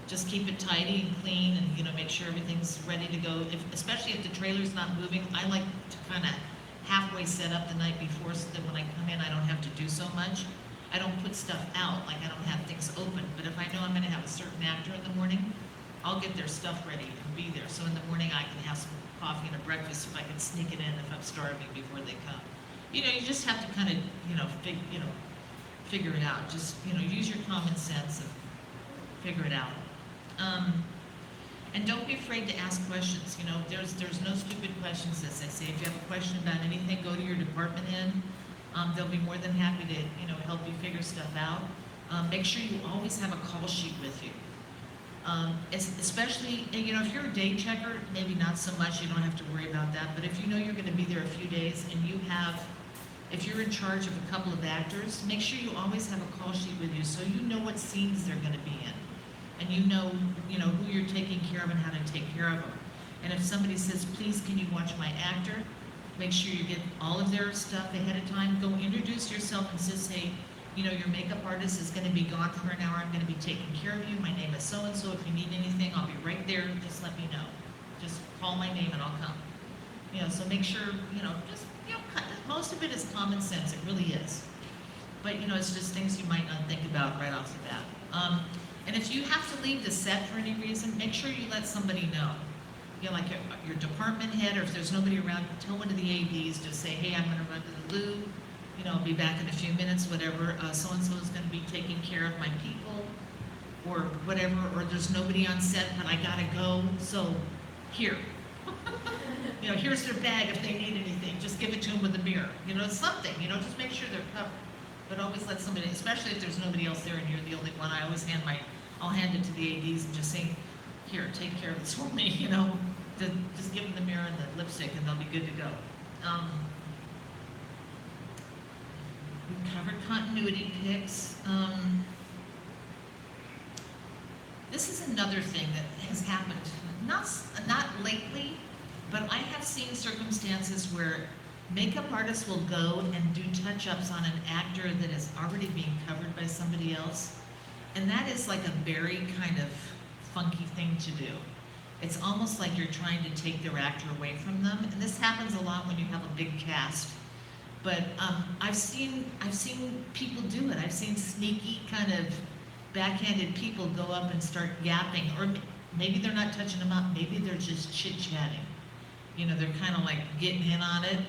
A: Just keep it tidy and clean, and, you know, make sure everything's ready to go. Especially if the trailer's not moving, I like to kind of
D: halfway set up the night before so that when I come in, I don't have to do so much. I don't put stuff out, like I don't have things open, but if I know I'm gonna have a certain actor in the morning, I'll get their stuff ready and be there. So in the morning, I can have some coffee and a breakfast if I can sneak it in if I'm starving before they come. You know, you just have to kind of, figure it out. Just, use your common sense and figure it out. And don't be afraid to ask questions. There's no stupid questions, as I say. If you have a question about anything, go to your department head. They'll be more than happy to, help you figure stuff out. Make sure you always have a call sheet with you. Especially, if you're a day checker, maybe not so much, you don't have to worry about that. But if you know you're going to be there a few days and if you're in charge of a couple of actors, make sure you always have a call sheet with you so you know what scenes they're going to be in. And you know who you're taking care of and how to take care of them. And if somebody says, please, can you watch my actor? Make sure you get all of their stuff ahead of time. Go introduce yourself and just say, your makeup artist is going to be gone for an hour. I'm going to be taking care of you. My name is so-and-so. If you need anything, I'll be right there. Just let me know. Just call my name and I'll come. So make sure, most of it is common sense. It really is. But, it's just things you might not think about right off the bat. And if you have to leave the set for any reason, make sure you let somebody know. Like your department head, or if there's nobody around, tell one of the ADs, just say, hey, I'm going to run to the loo. I'll be back in a few minutes, whatever. So-and-so is going to be taking care of my people, or whatever, or there's nobody on set, but I got to go, so here. Here's their bag if they need anything. Just give it to them with a mirror. Something, just make sure they're covered. But always let somebody, especially if there's nobody else there and you're the only one, I'll hand it to the ADs and just say, here, take care of this for me, just give them the mirror and the lipstick and they'll be good to go. We covered continuity picks. This is another thing that has happened, not lately, but I have seen circumstances where makeup artists will go and do touch-ups on an actor that is already being covered by somebody else. And that is like a very kind of funky thing to do. It's almost like you're trying to take their actor away from them. And this happens a lot when you have a big cast. But I've seen people do it. I've seen sneaky kind of backhanded people go up and start yapping, or maybe they're not touching them up, maybe they're just chit-chatting. They're kind of like getting in on it.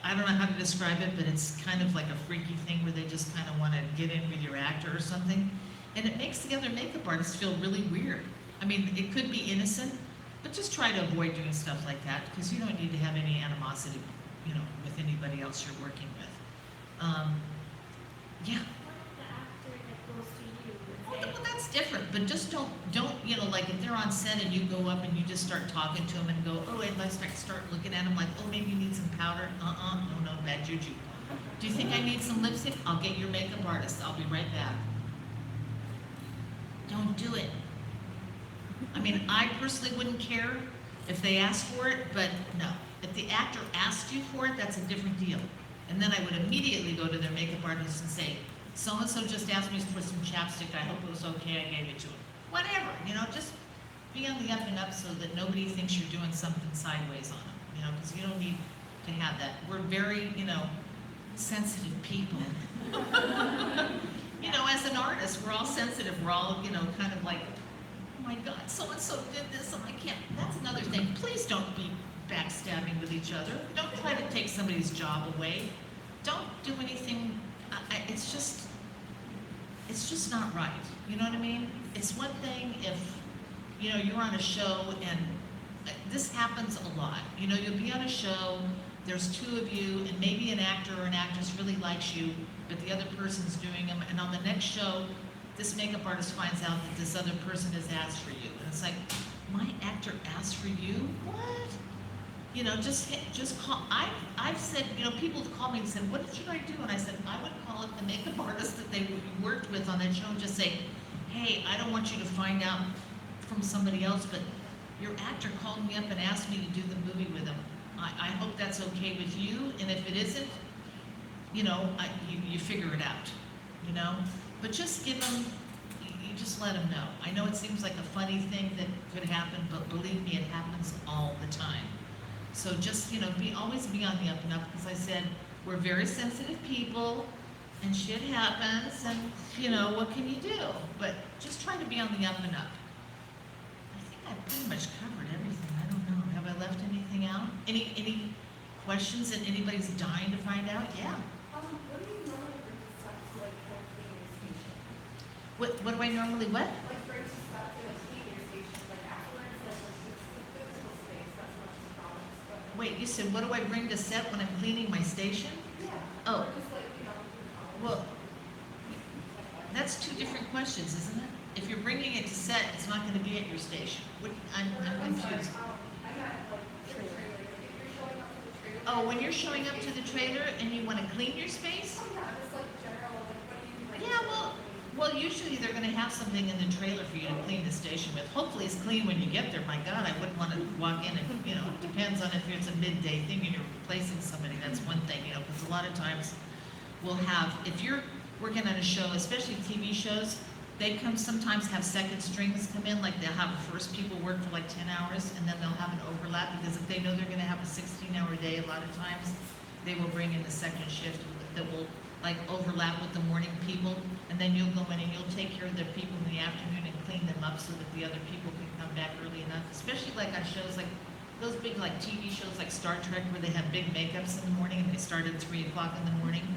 D: I don't know how to describe it, but it's kind of like a freaky thing where they just kind of want to get in with your actor or something. And it makes the other makeup artists feel really weird. I mean, it could be innocent, but just try to avoid doing stuff like that because you don't need to have any animosity, with anybody else you're working with. Yeah. Well, that's different, but just don't, like if they're on set and you go up and you just start talking to them and go, oh, and let's start looking at them like, oh, maybe you need some powder. No, bad juju. Do you think I need some lipstick? I'll get your makeup artist. I'll be right back. Don't do it. I mean, I personally wouldn't care if they asked for it, but no. If the actor asked you for it, that's a different deal. And then I would immediately go to their makeup artist and say, so-and-so just asked me for some chapstick. I hope it was okay. I gave it to him. Whatever, just be on the up and up so that nobody thinks you're doing something sideways on them, because you don't need to have that. We're very, sensitive people. As an artist, we're all sensitive. We're all, kind of like, oh my God, so-and-so did this, and I can't. That's another thing. Please don't be backstabbing with each other. Don't try to take somebody's job away. Don't do anything. It's just not right. You know what I mean? It's one thing if, you're on a show and this happens a lot. You'll be on a show, there's two of you, and maybe an actor or an actress really likes you, but the other person's doing them, and on the next show, this makeup artist finds out that this other person has asked for you. And it's like, my actor asked for you? What? Just call. I've said, people have called me and said, what should I do? And I said, I would call up the makeup artist that they worked with on that show and just say, hey, I don't want you to find out from somebody else, but your actor called me up and asked me to do the movie with him. I hope that's okay with you, and if it isn't, you figure it out, But just give them, you just let them know. I know it seems like a funny thing that could happen, but believe me, it happens all the time. So just, always be on the up and up, because I said, we're very sensitive people, and shit happens, and, what can you do? But just try to be on the up and up. I think I pretty much covered everything, I don't know, have I left anything out? Any questions that anybody's dying to find out? Yeah.
C: What do you normally bring to stuff to like the cleaning station?
D: What do I normally, what?
C: Like bring to stuff to the cleaning station, like afterwards, like the physical space, not so much the products, but.
D: Wait, you said, what do I bring to set when I'm cleaning my station?
C: Yeah.
D: Oh.
C: Or just like,
D: Well, that's two different questions, isn't it? If you're bringing it to set, it's not gonna be at your station. I'm confused.
C: I meant like the trailer, like if you're showing up to the trailer.
D: Oh, when you're showing up to the trailer and you wanna clean your space?
C: Oh, yeah, just like general, like what do you do? Like,
D: Yeah, well, usually they're gonna have something in the trailer for you to clean the station with. Hopefully it's clean when you get there. My God, I wouldn't wanna walk in and, it depends on if it's a midday thing and you're replacing somebody, that's one thing, because a lot of times we'll have, if you're working on a show, especially TV shows, they sometimes have second strings come in, like they'll have the first people work for like 10 hours, and then they'll have an overlap, because if they know they're gonna have a 16-hour day, a lot of times, they will bring in the second shift that will like overlap with the morning people, and then you'll go in and you'll take care of the people in the afternoon and clean them up so that the other people can come back early enough, especially like on shows like those big like TV shows like Star Trek, where they have big makeups in the morning and they start at 3 o'clock in the morning.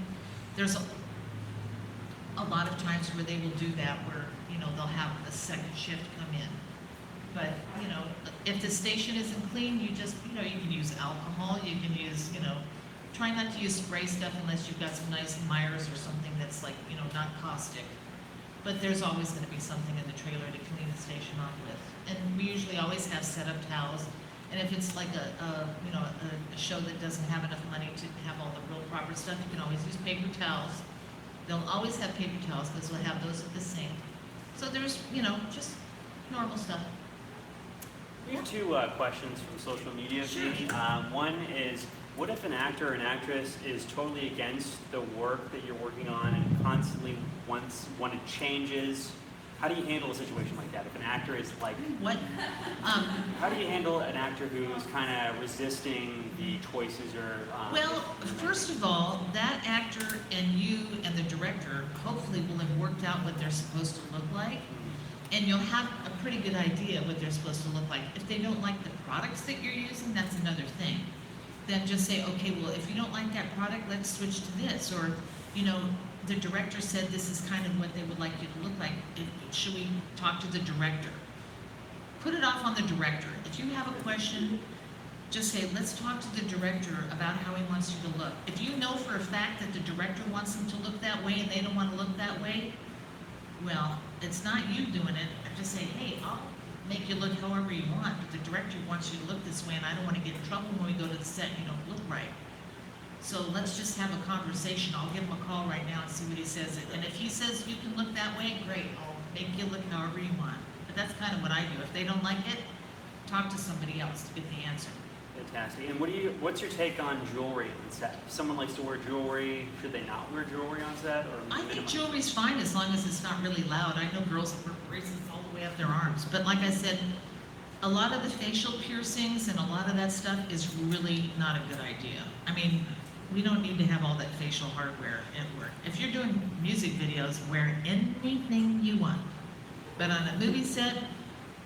D: There's a lot of times where they will do that, where, they'll have a second shift come in. But, if the station isn't clean, you just, you can use alcohol, you can use, try not to use spray stuff unless you've got some nice Myers or something that's like, not caustic. But there's always gonna be something in the trailer to clean the station off with. And we usually always have set-up towels. And if it's like a show that doesn't have enough money to have all the real proper stuff, you can always use paper towels. They'll always have paper towels, because we'll have those at the sink. So there's, just normal stuff.
B: We have two questions from social media.
D: Sure.
B: One is, what if an actor or an actress is totally against the work that you're working on and constantly wanted changes? How do you handle a situation like that? If an actor is like...
D: What?
B: How do you handle an actor who's kind of resisting the choices or...
D: Well, first of all, that actor and you and the director hopefully will have worked out what they're supposed to look like, and you'll have a pretty good idea what they're supposed to look like. If they don't like the products that you're using, that's another thing. Then just say, okay, well, if you don't like that product, let's switch to this. Or, the director said this is kind of what they would like you to look like. Should we talk to the director? Put it off on the director. If you have a question, just say, let's talk to the director about how he wants you to look. If you know for a fact that the director wants them to look that way and they don't want to look that way, well, it's not you doing it. Just say, hey, I'll make you look however you want, but the director wants you to look this way, and I don't want to get in trouble when we go to the set and you don't look right. So let's just have a conversation. I'll give him a call right now and see what he says. And if he says you can look that way, great. I'll make you look however you want. But that's kind of what I do. If they don't like it, talk to somebody else to get the answer.
B: Fantastic. And what's your take on jewelry on set? If someone likes to wear jewelry, should they not wear jewelry on set? Or
D: I think
B: minimize?
D: jewelry's fine as long as it's not really loud. I know girls that wear bracelets all the way up their arms. But like I said, a lot of the facial piercings and a lot of that stuff is really not a good idea. I mean, we don't need to have all that facial hardware at work. If you're doing music videos, wear anything you want. But on a movie set,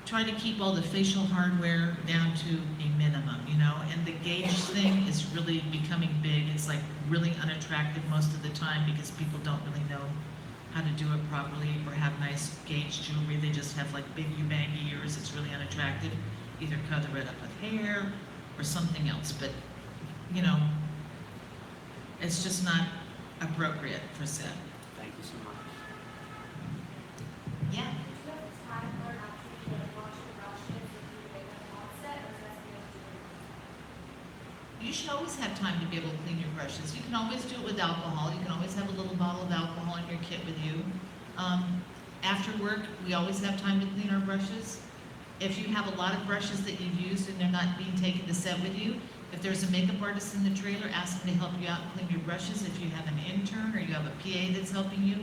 D: try to keep all the facial hardware down to a minimum, and the gauge thing is really becoming big. It's like really unattractive most of the time because people don't really know how to do it properly or have nice gauge jewelry. They just have like big U-bangy ears. It's really unattractive. Either cover it up with hair or something else, but it's just not appropriate for set.
B: Thank you so much.
D: Yeah. You should always have time to be able to clean your brushes. You can always do it with alcohol. You can always have a little bottle of alcohol in your kit with you. After work, we always have time to clean our brushes. If you have a lot of brushes that you've used and they're not being taken to set with you, if there's a makeup artist in the trailer, ask them to help you out and clean your brushes. If you have an intern or you have a PA that's helping you,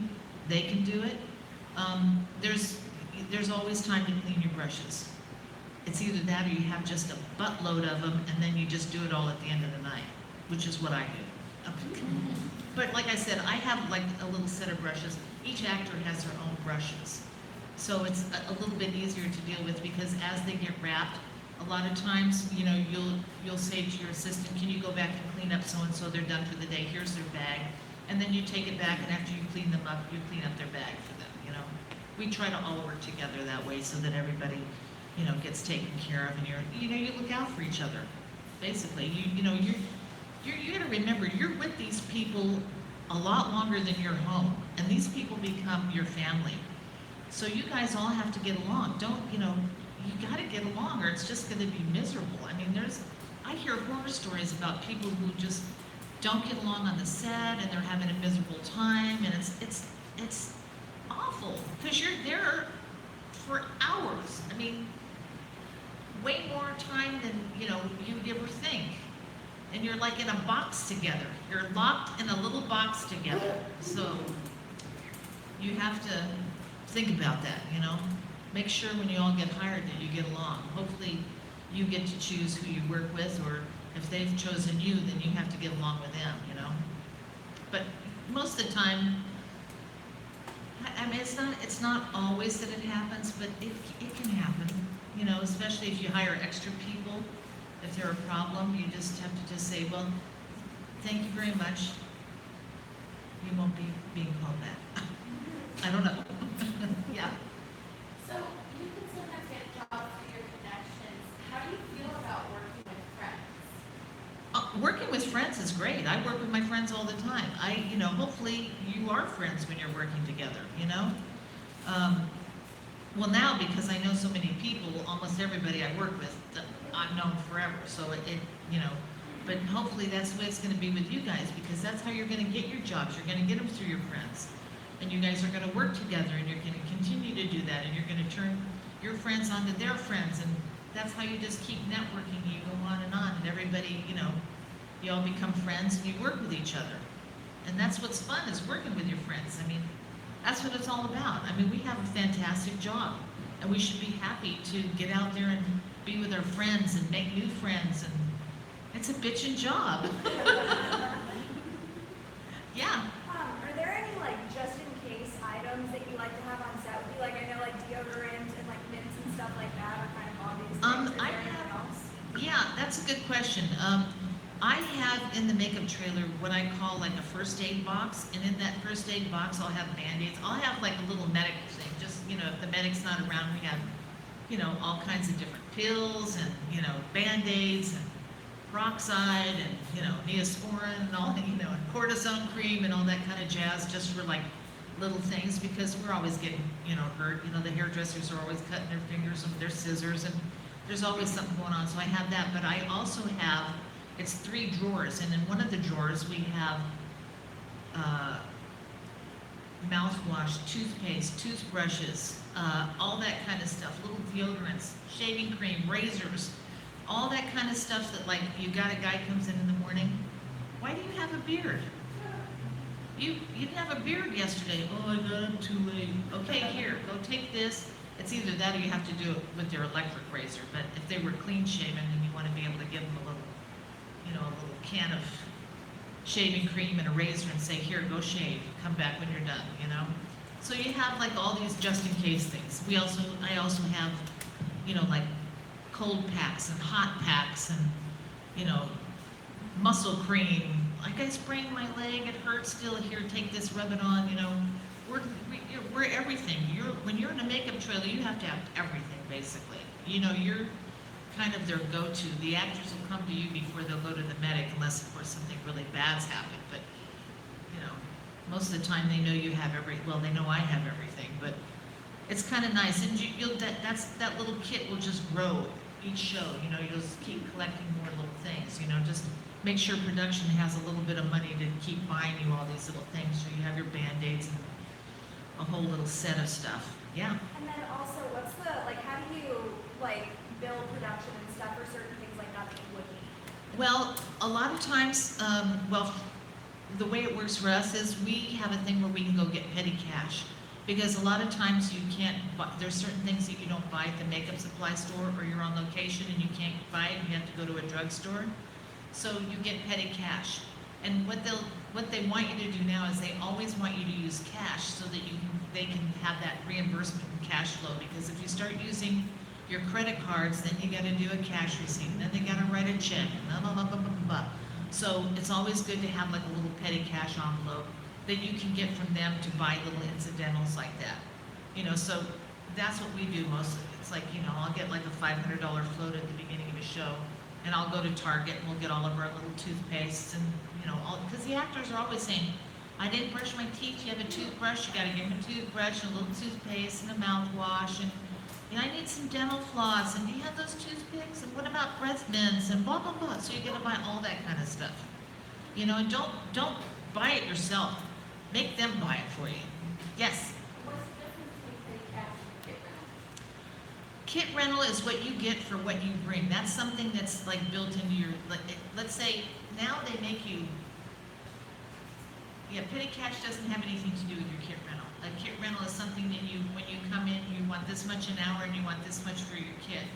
D: they can do it. There's always time to clean your brushes. It's either that or you have just a buttload of them and then you just do it all at the end of the night, which is what I do. But like I said, I have like a little set of brushes. Each actor has their own brushes. So it's a little bit easier to deal with because as they get wrapped, a lot of times, you know, you'll say to your assistant, can you go back and clean up so-and-so, they're done for the day, here's their bag. And then you take it back and after you clean them up, you clean up their bag for them, you know. We try to all work together that way so that everybody, you know, gets taken care of and you look out for each other. Basically, you gotta remember, you're with these people a lot longer than you're home, and these people become your family. So you guys all have to get along. You gotta get along or it's just gonna be miserable. I mean, I hear horror stories about people who just don't get along on the set and they're having a miserable time, and it's awful, because you're there for hours. I mean, way more time than, you'd ever think. And you're like in a box together. You're locked in a little box together. So you have to think about that, Make sure when you all get hired that you get along. Hopefully you get to choose who you work with, or if they've chosen you, then you have to get along with them, But most of the time, I mean, it's not always that it happens, but it can happen, especially if you hire extra people. If they're a problem, you just have to just say, well, thank you very much. You won't be being called back. I don't know. Yeah.
E: So you can sometimes get jobs through your connections. How do you feel about working with friends?
D: Working with friends is great. I work with my friends all the time. Hopefully you are friends when you're working together, Well, now, because I know so many people, almost everybody I work with, I've known forever. So but hopefully that's the way it's going to be with you guys, because that's how you're going to get your jobs. You're going to get them through your friends. And you guys are going to work together, and you're going to continue to do that, and you're going to turn your friends onto their friends, and that's how you just keep networking. You go on, and everybody, you all become friends, and you work with each other. And that's what's fun, is working with your friends. I mean, that's what it's all about. I mean, we have a fantastic job, and we should be happy to get out there and be with our friends and make new friends, and it's a bitchin' job. Yeah.
C: Are there any just in case items that you like to have on set with you? I know deodorant and mints and stuff like that are kind of obvious things. Is there anything else?
D: Yeah, that's a good question. I have in the makeup trailer what I call a first aid box, and in that first aid box I'll have Band-Aids. I'll have a little medic thing, just, if the medic's not around, we have, all kinds of different pills and, Band-Aids and peroxide and, Neosporin and all, and cortisone cream and all that kind of jazz, just for little things, because we're always getting, hurt. The hairdressers are always cutting their fingers with their scissors, and there's always something going on. So I have that, but I also have, it's 3 drawers, and in one of the drawers we have mouthwash, toothpaste, toothbrushes, all that kind of stuff, little deodorants, shaving cream, razors, all that kind of stuff that you got a guy comes in the morning, why do you have a beard? You didn't have a beard yesterday. Oh, I got it too late. Okay, here, go take this. It's either that or you have to do it with their electric razor, but if they were clean shaven, then you want to be able to give them a little can of shaving cream and a razor and say, here, go shave, come back when you're done, So you have all these just in case things. I also have, cold packs and hot packs and, muscle cream. I sprained my leg, it hurts still, here, take this, rub it on, we're everything. When you're in a makeup trailer, you have to have everything, basically. You're kind of their go-to. The actors will come to you before they'll go to the medic, unless of course something really bad's happened. But most of the time they know you have they know I have everything. But it's kind of nice, and that little kit will just grow each show. You'll just keep collecting more little things. Just make sure production has a little bit of money to keep buying you all these little things, so you have your Band-Aids and a whole little set of stuff. Yeah.
C: And then also, what's the how do you build production and stuff for certain things like that you would need?
D: Well, a lot of times, the way it works for us is we have a thing where we can go get petty cash. Because a lot of times you can't, there's certain things that you don't buy at the makeup supply store, or you're on location and you can't buy it, and you have to go to a drugstore. So you get petty cash. And what they want you to do now is they always want you to use cash so that they can have that reimbursement and cash flow. Because if you start using your credit cards, then you gotta do a cash receipt, and then they gotta write a check, blah, blah, blah, blah, blah, blah. So it's always good to have like a little petty cash envelope that you can get from them to buy little incidentals like that. You know, so that's what we do mostly. It's like, you know, I'll get like a $500 float at the beginning of a show, and I'll go to Target and we'll get all of our little toothpastes and, you know, all, because the actors are always saying, I didn't brush my teeth, you have a toothbrush, you gotta give them a toothbrush and a little toothpaste and a mouthwash, and you know, I need some dental floss, and do you have those toothpicks, and what about breath mints, and blah, blah, blah. So you gotta buy all that kind of stuff. You know, and don't buy it yourself. Make them buy it for you. Yes?
E: What's the difference between petty cash and kit rental?
D: Kit rental is what you get for what you bring. That's something that's like built into your, like, let's say, now they make you, yeah, petty cash doesn't have anything to do with your kit rental. A kit rental is something that you, when you come in, you want this much an hour and you want this much for your kit.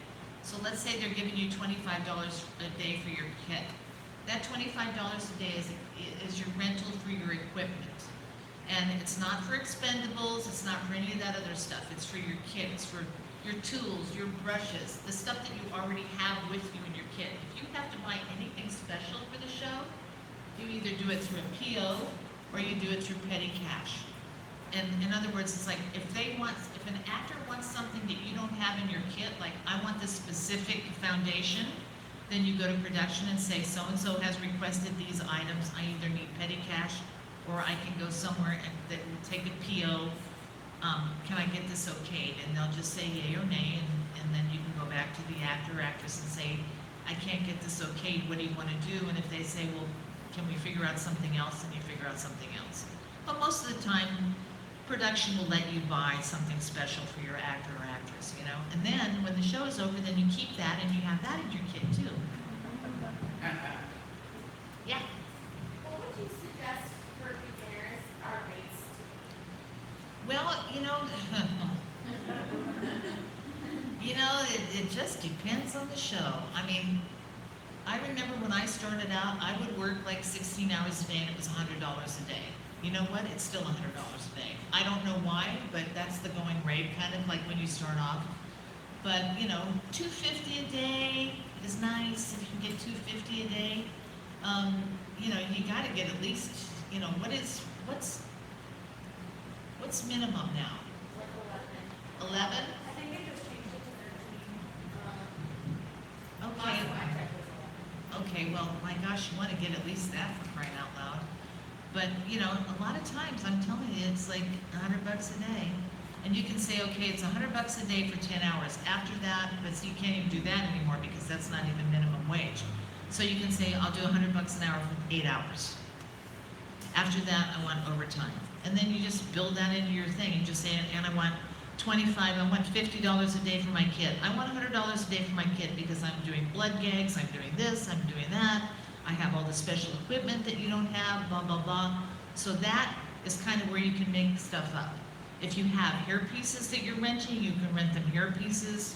D: So let's say they're giving you $25 a day for your kit. That $25 a day is your rental for your equipment. And it's not for expendables, it's not for any of that other stuff. It's for your kit, it's for your tools, your brushes, the stuff that you already have with you in your kit. If you have to buy anything special for the show, you either do it through a PO or you do it through petty cash. And in other words, it's like if an actor wants something that you don't have in your kit, like I want this specific foundation, then you go to production and say, so-and-so has requested these items, I either need petty cash or I can go somewhere and that will take a PO, can I get this okayed? And they'll just say yay or nay, and then you can go back to the actor or actress and say, I can't get this okayed, what do you want to do? And if they say, well, can we figure out something else, then you figure out something else. But most of the time, production will let you buy something special for your actor or actress, you know? And then, when the show is over, then you keep that and you have that in your kit too. Yeah.
E: What would you suggest for beginners, our rates?
D: Well, it just depends on the show. I mean, I remember when I started out, I would work like 16 hours a day and it was $100 a day. You know what? It's still $100 a day. I don't know why, but that's the going rate, kind of like when you start off. But, $250 a day is nice if you can get $250 a day. You got to get at least, what's minimum now?
E: Like 11.
D: 11?
E: I think they just changed it to 13.
D: Okay.
E: Last time I checked was 11.
D: Okay, well, my gosh, you want to get at least that for crying out loud. But, a lot of times, I'm telling you, it's like $100 a day. And you can say, okay, it's $100 a day for 10 hours. After that, but you can't even do that anymore because that's not even minimum wage. So you can say, I'll do $100 an hour for 8 hours. After that, I want overtime. And then you just build that into your thing. You just say, and I want I want $50 a day for my kit. I want $100 a day for my kit because I'm doing blood gags, I'm doing this, I'm doing that. I have all the special equipment that you don't have, blah, blah, blah. So that is kind of where you can make stuff up. If you have hair pieces that you're renting, you can rent them hair pieces,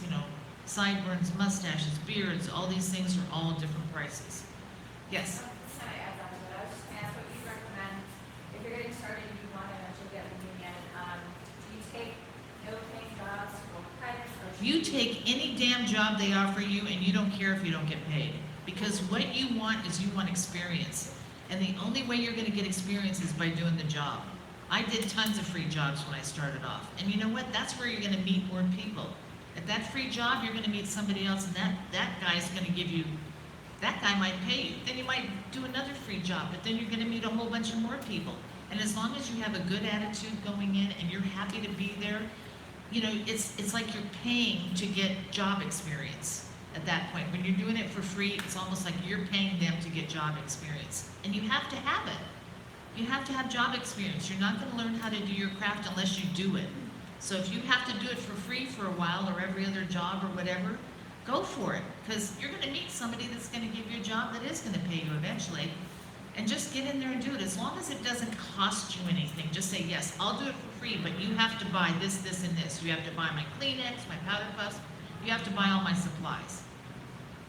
D: sideburns, mustaches, beards, all these things are all different prices. Yes?
C: This kind of adds on to it. I was just gonna ask what you recommend if you're getting started and you want to eventually get a union. Do you take no-paying jobs or credits or?
D: You take any damn job they offer you and you don't care if you don't get paid. Because what you want is you want experience. And the only way you're gonna get experience is by doing the job. I did tons of free jobs when I started off. And you know what? That's where you're gonna meet more people. At that free job, you're gonna meet somebody else and that guy's gonna give you, that guy might pay you. Then you might do another free job, but then you're gonna meet a whole bunch of more people. And as long as you have a good attitude going in and you're happy to be there, it's like you're paying to get job experience at that point. When you're doing it for free, it's almost like you're paying them to get job experience. And you have to have it. You have to have job experience. You're not gonna learn how to do your craft unless you do it. So if you have to do it for free for a while or every other job or whatever, go for it. Because you're gonna meet somebody that's gonna give you a job that is gonna pay you eventually. And just get in there and do it. As long as it doesn't cost you anything, just say, yes, I'll do it for free, but you have to buy this, this, and this. You have to buy my Kleenex, my powder puffs, you have to buy all my supplies.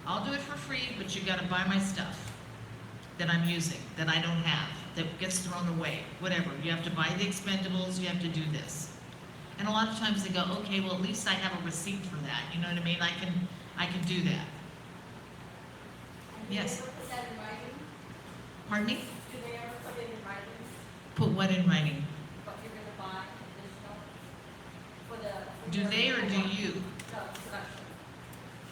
D: I'll do it for free, but you gotta buy my stuff that I'm using, that I don't have, that gets thrown away, whatever. You have to buy the expendables, you have to do this. And a lot of times they go, okay, well, at least I have a receipt for that, you know what I mean? I can do that.
E: And do
D: Yes.
E: they ever put that in writing?
D: Pardon me?
E: Do they ever put it in writing,
D: Put what in writing?
E: what you're gonna buy additional for the? for
D: Do
E: your-
D: they or do you?
E: No, production.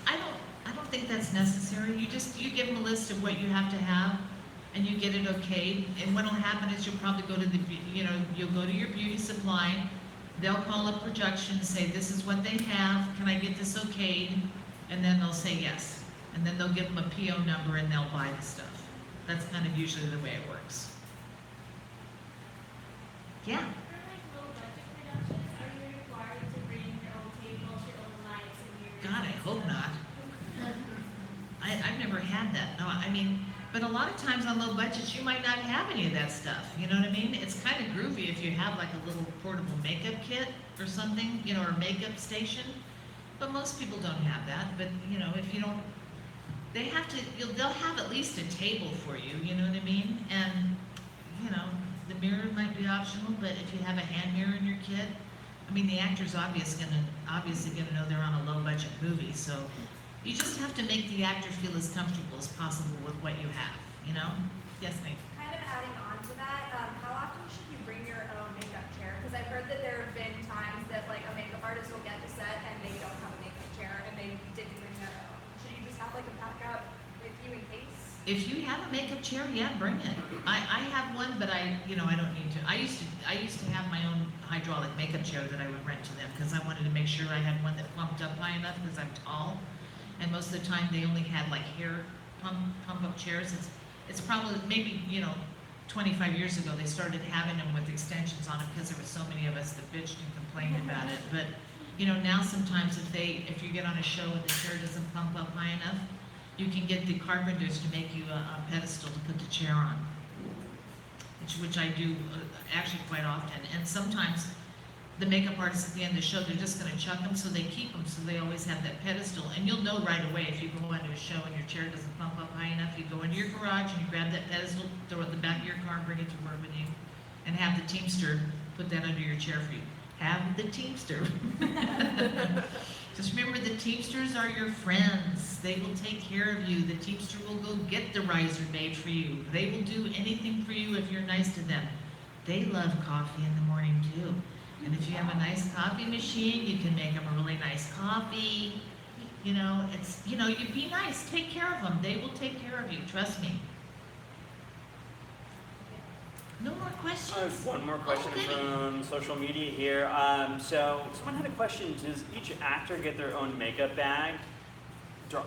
D: I don't think that's necessary. You give them a list of what you have to have, and you get it okayed. And what'll happen is you'll probably go to you'll go to your beauty supply. They'll call up production, say, this is what they have, can I get this okayed? And then they'll say yes. And then they'll give them a PO number and they'll buy the stuff. That's kind of usually the way it works. Yeah.
E: For like low budget productions, are you required to bring your own tables, your own lights, and your?
D: God, I hope not. I've never had that. No, I mean, but a lot of times on low budgets, you might not have any of that stuff. You know what I mean? It's kind of groovy if you have like a little portable makeup kit or something, or a makeup station. But most people don't have that. But if you don't, they have to. They'll have at least a table for you. You know what I mean? And the mirror might be optional. But if you have a hand mirror in your kit, I mean, the actor's obviously gonna know they're on a low budget movie. So you just have to make the actor feel as comfortable as possible with what you have. Yes, Nate.
C: Kind of adding on to that, how often should you bring your own makeup chair? Because I've heard that there have been times that like a makeup artist will get to set and they don't have a makeup chair and they didn't bring their own. Should you just have like a backup with you in case?
D: If you have a makeup chair, yeah, bring it. I have one, but I don't need to. I used to have my own hydraulic makeup chair that I would rent to them because I wanted to make sure I had one that pumped up high enough because I'm tall. And most of the time they only had like hair pump up chairs. It's probably maybe 25 years ago they started having them with extensions on it because there were so many of us that bitched and complained about it. But now sometimes if you get on a show and the chair doesn't pump up high enough, you can get the carpenters to make you a pedestal to put the chair on, which I do actually quite often. And sometimes the makeup artists at the end of the show, they're just going to chuck them, so they keep them, so they always have that pedestal. And you'll know right away if you go into a show and your chair doesn't pump up high enough, you go into your garage and you grab that pedestal, throw it in the back of your car and bring it to work with you. And have the Teamster put that under your chair for you. Have the Teamster. Just remember, the Teamsters are your friends. They will take care of you. The Teamster will go get the riser made for you. They will do anything for you if you're nice to them. They love coffee in the morning too. And if you have a nice coffee machine, you can make them a really nice coffee. You be nice, take care of them. They will take care of you, trust me. No more questions?
B: I have one more question
D: Okay.
B: from social media here. So someone had a question: does each actor get their own makeup bag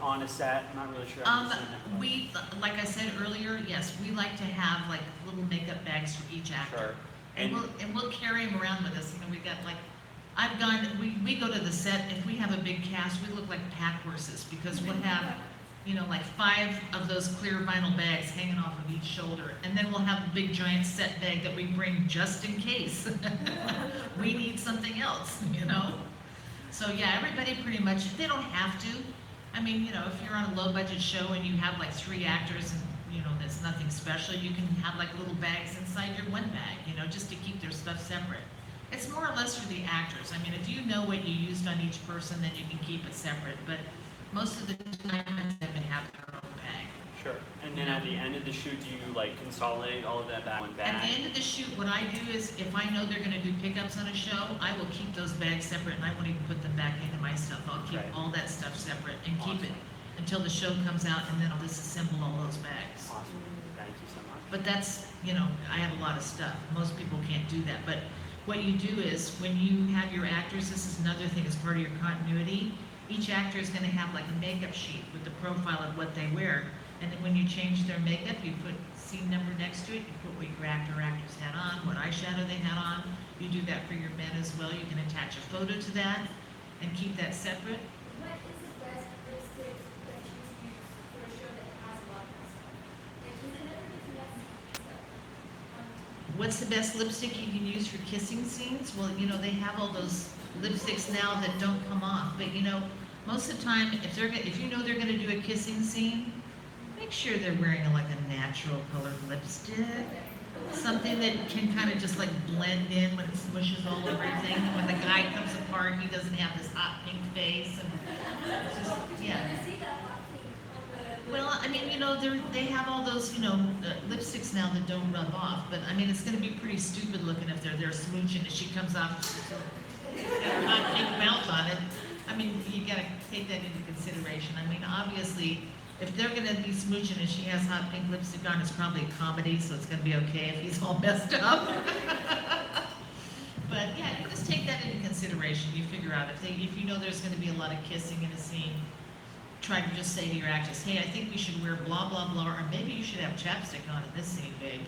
B: on a set? I'm not really sure. I understand that question.
D: We, like I said earlier, yes, we like to have like little makeup bags for each actor.
B: Sure.
D: And we'll carry them around with us. We got like, we go to the set, if we have a big cast, we look like pack horses because we'll have, like 5 of those clear vinyl bags hanging off of each shoulder. And then we'll have a big giant set bag that we bring just in case. We need something else, So yeah, everybody pretty much, they don't have to. I mean, if you're on a low budget show and you have like 3 actors and that's nothing special, you can have like little bags inside your one bag, just to keep their stuff separate. It's more or less for the actors. I mean, if you know what you used on each person, then you can keep it separate, but most of the time, they have their own bag.
B: Sure. And then at the end of the shoot, do you like consolidate all of that back in one bag?
D: At the end of the shoot, what I do is, if I know they're gonna do pickups on a show, I will keep those bags separate and I won't even put them back into my stuff. I'll keep
B: Right.
D: all that stuff separate and keep it
B: Awesome.
D: until the show comes out, and then I'll disassemble all those bags.
B: Awesome. Thank you so much.
D: But that's, I have a lot of stuff. Most people can't do that. But what you do is, when you have your actors, this is another thing as part of your continuity, each actor is gonna have like a makeup sheet with the profile of what they wear. And then when you change their makeup, you put scene number next to it, you put what your actor or actress had on, what eyeshadow they had on. You do that for your men as well. You can attach a photo to that and keep that separate.
E: What is the best lipstick that you use for a show that has a lot of stuff? Like, is it never just less stuff?
D: what's the best lipstick you can use for kissing scenes? Well, you know, they have all those lipsticks now that don't come off, but you know, most of the time, if you know they're gonna do a kissing scene, make sure they're wearing like a natural colored lipstick. Something that can kind of just like blend in when it smushes all over everything. And when the guy comes apart, he doesn't have this hot pink face and it's just, yeah. Well, I mean, you know, they have all those, you know, lipsticks now that don't rub off, but I mean, it's gonna be pretty stupid looking if they're there smooching and she comes off with her hot pink mouth on it. I mean, you gotta take that into consideration. I mean, obviously, if they're gonna be smooching and she has hot pink lipstick on, it's probably a comedy, so it's gonna be okay if he's all messed up. But yeah, you just take that into consideration. You figure out if you know there's gonna be a lot of kissing in a scene, try to just say to your actress, hey, I think we should wear blah, blah, blah, or maybe you should have chapstick on in this scene, babe.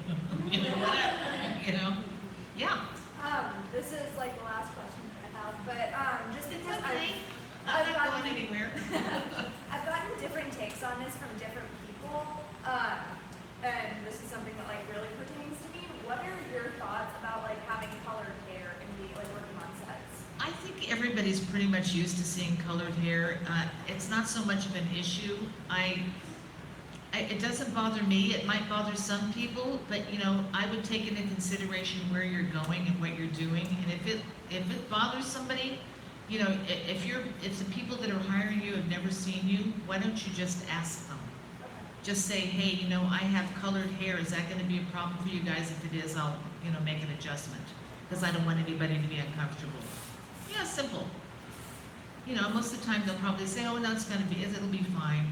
D: You know, whatever, you know? Yeah.
C: This is like the last question that I have, but just
D: It's
C: because
D: okay.
C: I've
D: I'm not going anywhere.
C: I've gotten different takes on this from different people, and this is something that like really pertains to me. What are your thoughts about like having colored hair and be like working on sets?
D: I think everybody's pretty much used to seeing colored hair. It's not so much of an issue. It doesn't bother me. It might bother some people, but you know, I would take into consideration where you're going and what you're doing. And if it bothers somebody, you know, if the people that are hiring you have never seen you, why don't you just ask them? Just say, hey, you know, I have colored hair. Is that going to be a problem for you guys? If it is, I'll, you know, make an adjustment because I don't want anybody to be uncomfortable. Yeah, simple. You know, most of the time they'll probably say, oh, no, it'll be fine.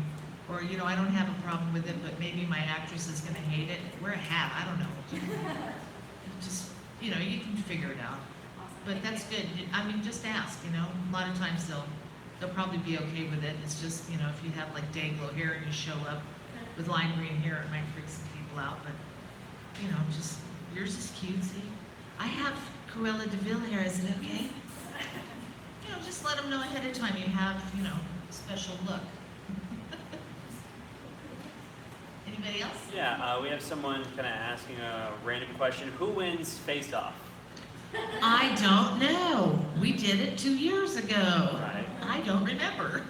D: Or, you know, I don't have a problem with it, but maybe my actress is going to hate it. Wear a hat, I don't know. Just, you know, you can figure it out. But that's good. I mean, just ask, you know. A lot of times they'll probably be okay with it. It's just, you know, if you have like day glow hair and you show up with lime green hair, it might freak some people out. But, you know, just, yours is cutesy. I have Cruella de Vil hair, is it okay? You know, just let them know ahead of time you have, you know, a special look. Anybody else?
B: Yeah, we have someone kind of asking a random question. Who wins Face Off?
D: I don't know. We did it 2 years ago.
B: Right.
D: I don't remember.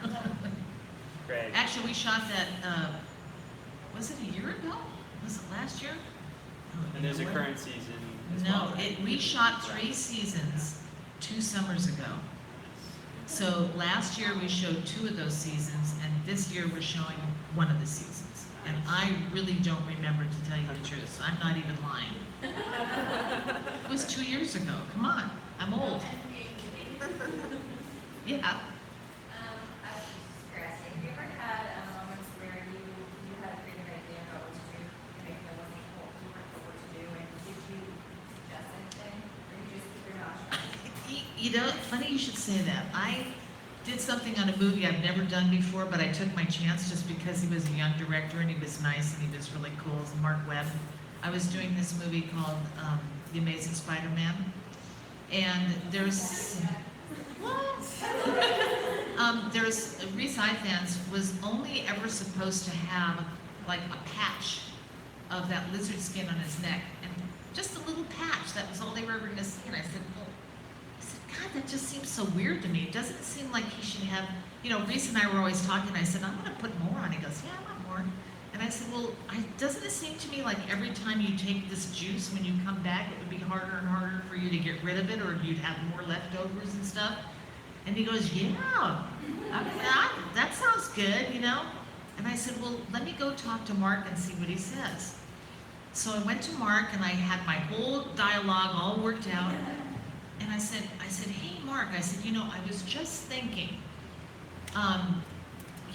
B: Great.
D: Actually, we shot that, was it a year ago? Was it last year? Oh,
B: And
D: you
B: there's
D: know
B: a
D: what?
B: current season as
D: No,
B: well, right?
D: we shot 3 seasons 2 summers ago. So last year we showed 2 of those seasons, and this year we're showing 1 of the seasons. And I really don't remember, to tell you the truth. I'm not even lying. It was 2 years ago. Come on, I'm old. Yeah.
F: I was just curious, have you ever had moments where you had a pretty good idea about what to do, and maybe there wasn't you weren't told what to do, and did you suggest anything, or you just keep your mouth shut?
D: You know, funny you should say that. I did something on a movie I've never done before, but I took my chance just because he was a young director and he was nice and he was really cool. It was Mark Webb. I was doing this movie called The Amazing Spider-Man, and there's Rhys Ifans was only ever supposed to have like a patch of that lizard skin on his neck, and just a little patch. That was all they were ever going to see. And I said, God, that just seems so weird to me. It doesn't seem like he should have, you know, Rhys and I were always talking. I said, I'm going to put more on. He goes, yeah, I want more. And I said, well, doesn't it seem to me like every time you take this juice, when you come back, it would be harder and harder for you to get rid of it, or you'd have more leftovers and stuff? And he goes, yeah, that sounds good, you know? And I said, well, let me go talk to Mark and see what he says. So I went to Mark and I had my whole dialogue all worked out. And I said, hey, Mark, I said, you know, I was just thinking,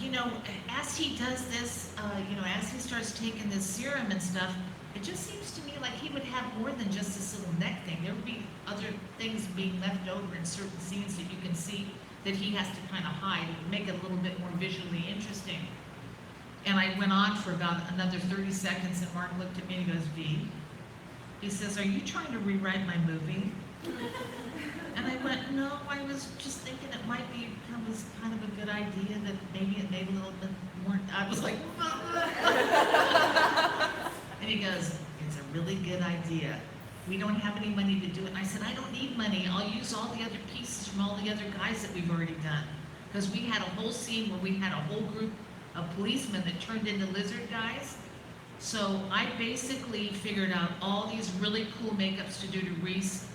D: you know, as he does this, you know, as he starts taking this serum and stuff, it just seems to me like he would have more than just this little neck thing. There would be other things being left over in certain scenes that you can see that he has to kind of hide and make it a little bit more visually interesting. And I went on for about another 30 seconds, and Mark looked at me and he goes, V, he says, are you trying to rewrite my movie? And I went, no, I was just thinking it might be kind of a good idea, that maybe it made a little bit more. I was like, and he goes, it's a really good idea. we don't have any money to do it. I said, I don't need money. I'll use all the other pieces from all the other guys that we've already done. Because we had a whole scene where we had a whole group of policemen that turned into lizard guys. So I basically figured out all these really cool makeups to do to Reese.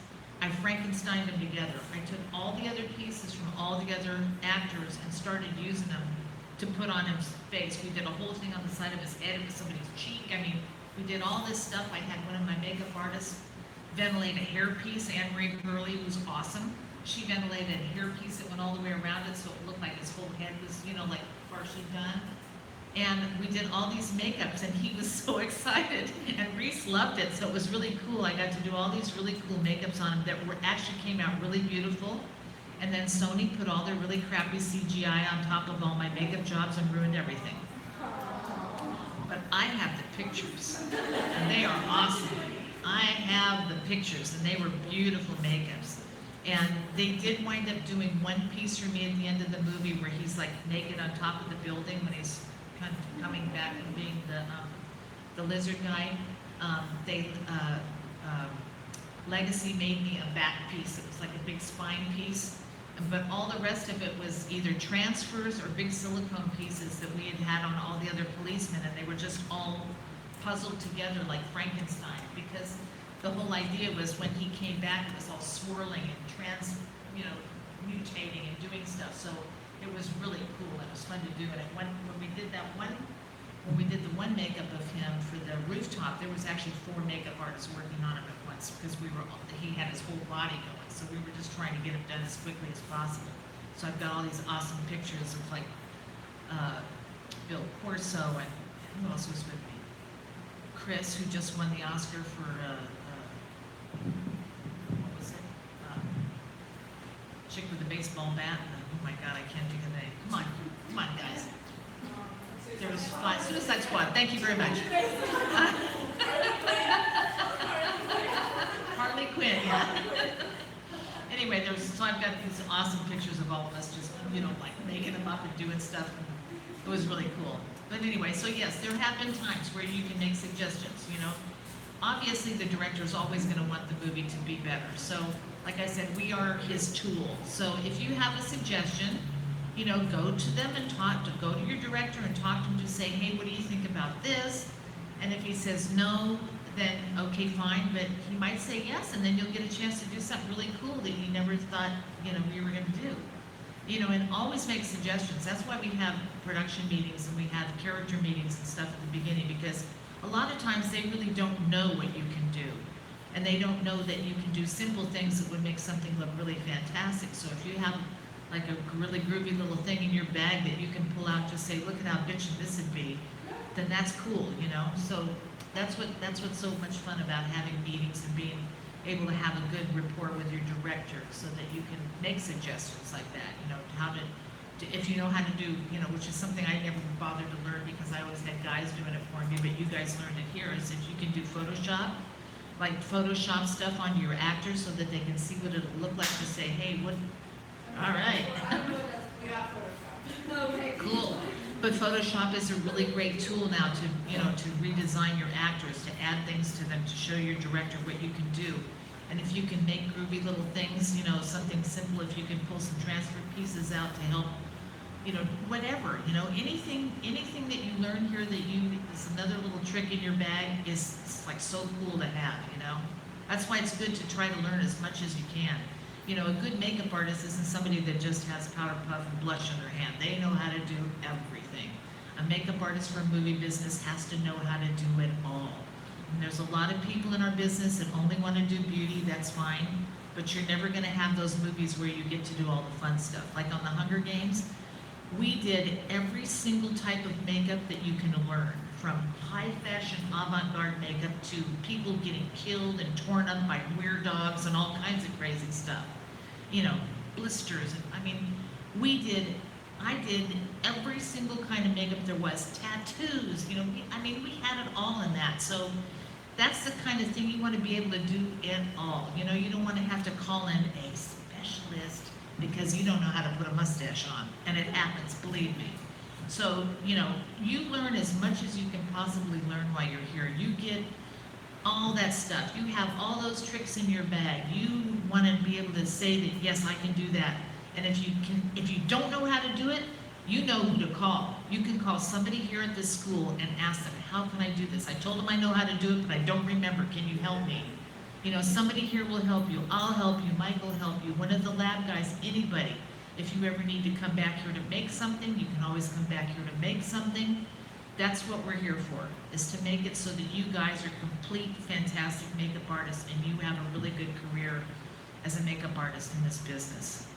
D: I Frankensteined them together. I took all the other pieces from all the other actors and started using them to put on his face. We did a whole thing on the side of his head, it was somebody's cheek. I mean, we did all this stuff. I had one of my makeup artists ventilate a hairpiece, Anne Marie Curley, who's awesome. She ventilated a hairpiece that went all the way around it so it looked like his whole head was, you know, like partially done. And we did all these makeups and he was so excited and Reese loved it, so it was really cool. I got to do all these really cool makeups on him that were actually came out really beautiful. And then Sony put all their really crappy CGI on top of all my makeup jobs and ruined everything. But I have the pictures and they are awesome. I have the pictures and they were beautiful makeups. And they did wind up doing one piece for me at the end of the movie where he's like naked on top of the building when he's kind of coming back and being the lizard guy. Legacy made me a back piece. It was like a big spine piece. But all the rest of it was either transfers or big silicone pieces that we had had on all the other policemen, and they were just all puzzled together like Frankenstein, because the whole idea was when he came back, it was all swirling and mutating and doing stuff. So it was really cool. It was fun to do it. And when we did the one makeup of him for the rooftop, there was actually 4 makeup artists working on him at once because he had his whole body going. So we were just trying to get him done as quickly as possible. So I've got all these awesome pictures of like Bill Corso and who else was with me? Chris, who just won the Oscar for what was it? Chick with the baseball bat. Oh my God, I can't think of the name. Come on, guys. There was 5 Suicide Squad. Thank you very much. Harley Quinn, yeah. Anyway, so I've got these awesome pictures of all of us just, like making them up and doing stuff. And it was really cool. But anyway, so yes, there have been times where you can make suggestions, Obviously, the director is always going to want the movie to be better. So, like I said, we are his tool. So if you have a suggestion, go to them and go to your director and talk to him to say, hey, what do you think about this? And if he says no, then okay, fine, but he might say yes, and then you'll get a chance to do something really cool that you never thought, you were gonna do. And always make suggestions. That's why we have production meetings and we have character meetings and stuff at the beginning, because a lot of times they really don't know what you can do. And they don't know that you can do simple things that would make something look really fantastic. So if you have like a really groovy little thing in your bag that you can pull out to say, look at how bitchin' this would be, then that's cool, So that's what's so much fun about having meetings and being able to have a good rapport with your director so that you can make suggestions like that, how to if you know how to do, which is something I never bothered to learn because I always had guys doing it for me, but you guys learned it here, is if you can do Photoshop, like Photoshop stuff on your actors so that they can see what it'll look like to say, hey, what, all right. Cool. But Photoshop is a really great tool now to redesign your actors, to add things to them, to show your director what you can do. And if you can make groovy little things, something simple, if you can pull some transfer pieces out to help, whatever, anything that you learn here that is another little trick in your bag is like so cool to have, That's why it's good to try to learn as much as you can. A good makeup artist isn't somebody that just has powder puff and blush in their hand. They know how to do everything. A makeup artist for a movie business has to know how to do it all. And there's a lot of people in our business that only want to do beauty, that's fine, but you're never going to have those movies where you get to do all the fun stuff. Like on the Hunger Games, we did every single type of makeup that you can learn, from high fashion avant-garde makeup to people getting killed and torn up by weird dogs and all kinds of crazy stuff. Blisters, and I did every single kind of makeup there was, tattoos, we had it all in that. So that's the kind of thing you want to be able to do it all. You don't want to have to call in a specialist because you don't know how to put a mustache on, and it happens, believe me. So, you learn as much as you can possibly learn while you're here. You get all that stuff. You have all those tricks in your bag. You want to be able to say that, yes, I can do that. And if you don't know how to do it, you know who to call. You can call somebody here at this school and ask them, how can I do this? I told them I know how to do it, but I don't remember. Can you help me? You know, somebody here will help you. I'll help you. Mike will help you. One of the lab guys, anybody. If you ever need to come back here to make something, you can always come back here to make something. That's what we're here for, is to make it so that you guys are complete, fantastic makeup artists and you have a really good career as a makeup artist in this business.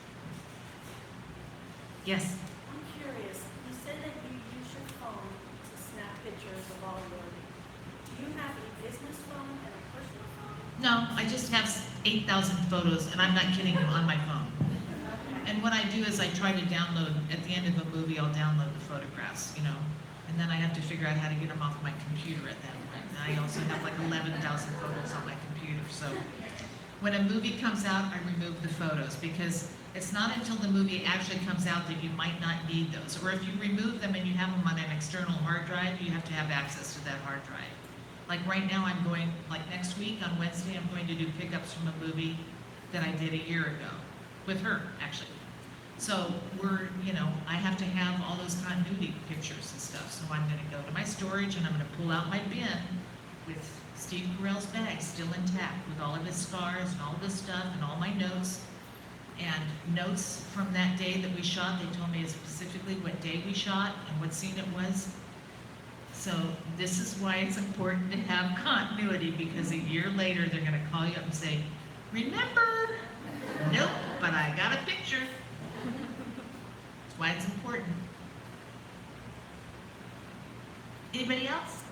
D: Yes?
G: I'm curious, you said that you use your phone to snap pictures of all your, do you have a business phone and a personal phone?
D: No, I just have 8,000 photos, and I'm not kidding you, on my phone. And what I do is I try to download, at the end of a movie, I'll download the photographs, you know, and then I have to figure out how to get them off my computer at that point. And I also have like 11,000 photos on my computer, so when a movie comes out, I remove the photos, because it's not until the movie actually comes out that you might not need those. Or if you remove them and you have them on an external hard drive, you have to have access to that hard drive. Like right now, I'm going, like next week on Wednesday, I'm going to do pickups from a movie that I did a year ago, with her, actually. So we're, you know, I have to have all those continuity pictures and stuff. So I'm gonna go to my storage and I'm gonna pull out my bin with Steve Carell's bag still intact, with all of his scars and all of his stuff and all my notes. And notes from that day that we shot, they told me specifically what day we shot and what scene it was. So this is why it's important to have continuity, because a year later, they're gonna call you up and say, remember? Nope, but I got a picture. That's why it's important. Anybody else?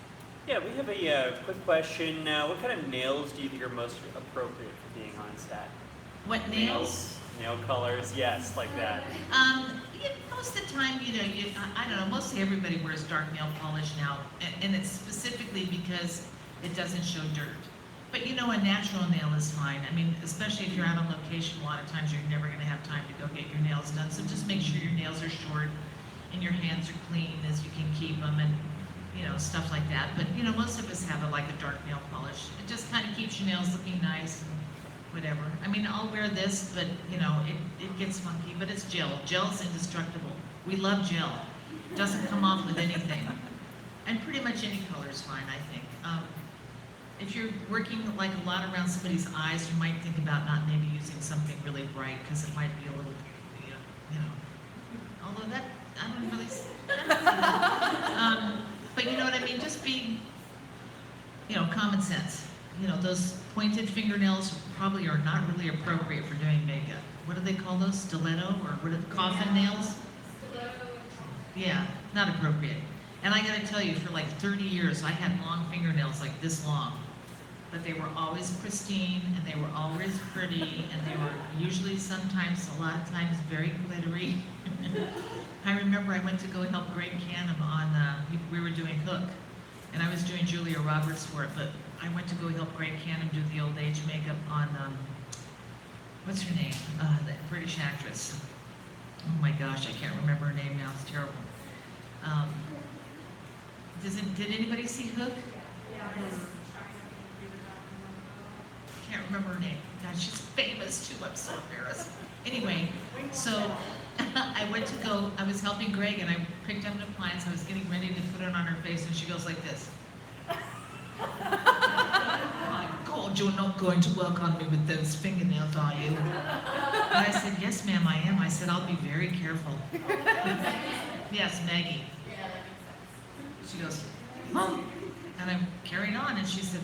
B: Yeah, we have a quick question. What kind of nails do you think are most appropriate for being on set?
D: What nails?
B: Nail colors, yes, like that.
D: Most of the time, you know, I don't know, mostly everybody wears dark nail polish now, and it's specifically because it doesn't show dirt. But you know, a natural nail is fine. I mean, especially if you're out on location, a lot of times you're never gonna have time to go get your nails done. So just make sure your nails are short and your hands are clean as you can keep them, and you know, stuff like that. But you know, most of us have like a dark nail polish. It just kind of keeps your nails looking nice and whatever. I mean, I'll wear this, but you know, it gets funky, but it's gel. Gel's indestructible. We love gel. It doesn't come off with anything. And pretty much any color is fine, I think. If you're working like a lot around somebody's eyes, you might think about not maybe using something really bright, because it might be a little, you know, although that, I don't really see that. But you know what I mean? Just be, you know, common sense. You know, those pointed fingernails probably are not really appropriate for doing makeup. What do they call those? Stiletto, or what are the coffin nails? Yeah, not appropriate. And I gotta tell you, for like 30 years, I had long fingernails like this long. But they were always pristine, and they were always pretty, and they were usually sometimes, a lot of times, very glittery. I remember I went to go help Greg Canham on, we were doing Hook, and I was doing Julia Roberts for it, but I went to go help Greg Canham do the old age makeup on, what's her name? The British actress. Oh my gosh, I can't remember her name now, it's terrible. Did anybody see Hook? Can't remember her name. God, she's famous too, I'm so embarrassed. Anyway, so I was helping Greg, and I picked up an appliance, I was getting ready to put it on her face, and she goes like this. My God, you're not going to work on me with those fingernails, are you? And I said, yes, ma'am, I am. I said, I'll be very careful. Yes, Maggie. She goes, Mom. And I'm carrying on, and she said,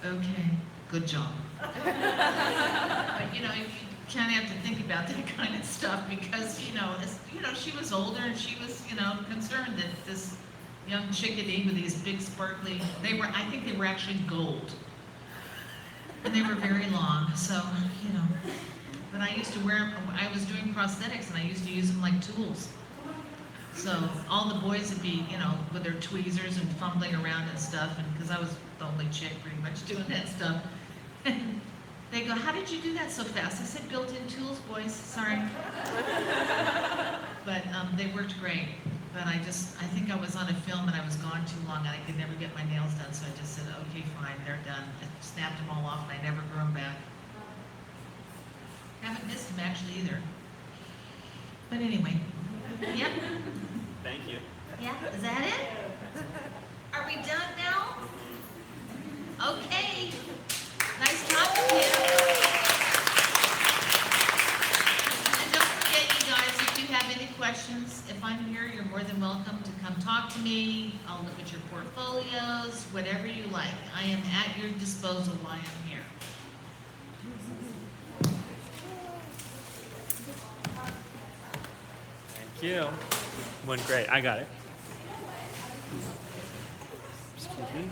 D: okay, good job. But you know, you kind of have to think about that kind of stuff, because you know, she was older, and she was, you know, concerned that this young chickadee with these big sparkly, I think they were actually gold. And they were very long, so, you know. But I used to wear them, I was doing prosthetics, and I used to use them like tools. So all the boys would be, you know, with their tweezers and fumbling around and stuff, and because I was the only chick pretty much doing that stuff. And they go, how did you do that so fast? I said, built-in tools, boys, sorry. But they worked great. but I think I was on a film and I was gone too long and I could never get my nails done, so I just said, okay, fine, they're done. I snapped them all off and I never grew them back. Haven't missed them actually either. But anyway, yep,
B: Thank you.
D: yeah, is that it? Are we done now? Okay, nice talking to you. And don't forget, you guys, if you have any questions, if I'm here, you're more than welcome to come talk to me. I'll look at your portfolios, whatever you like. I am at your disposal while I'm here.
B: Thank you. Went great. I got it. Excuse me.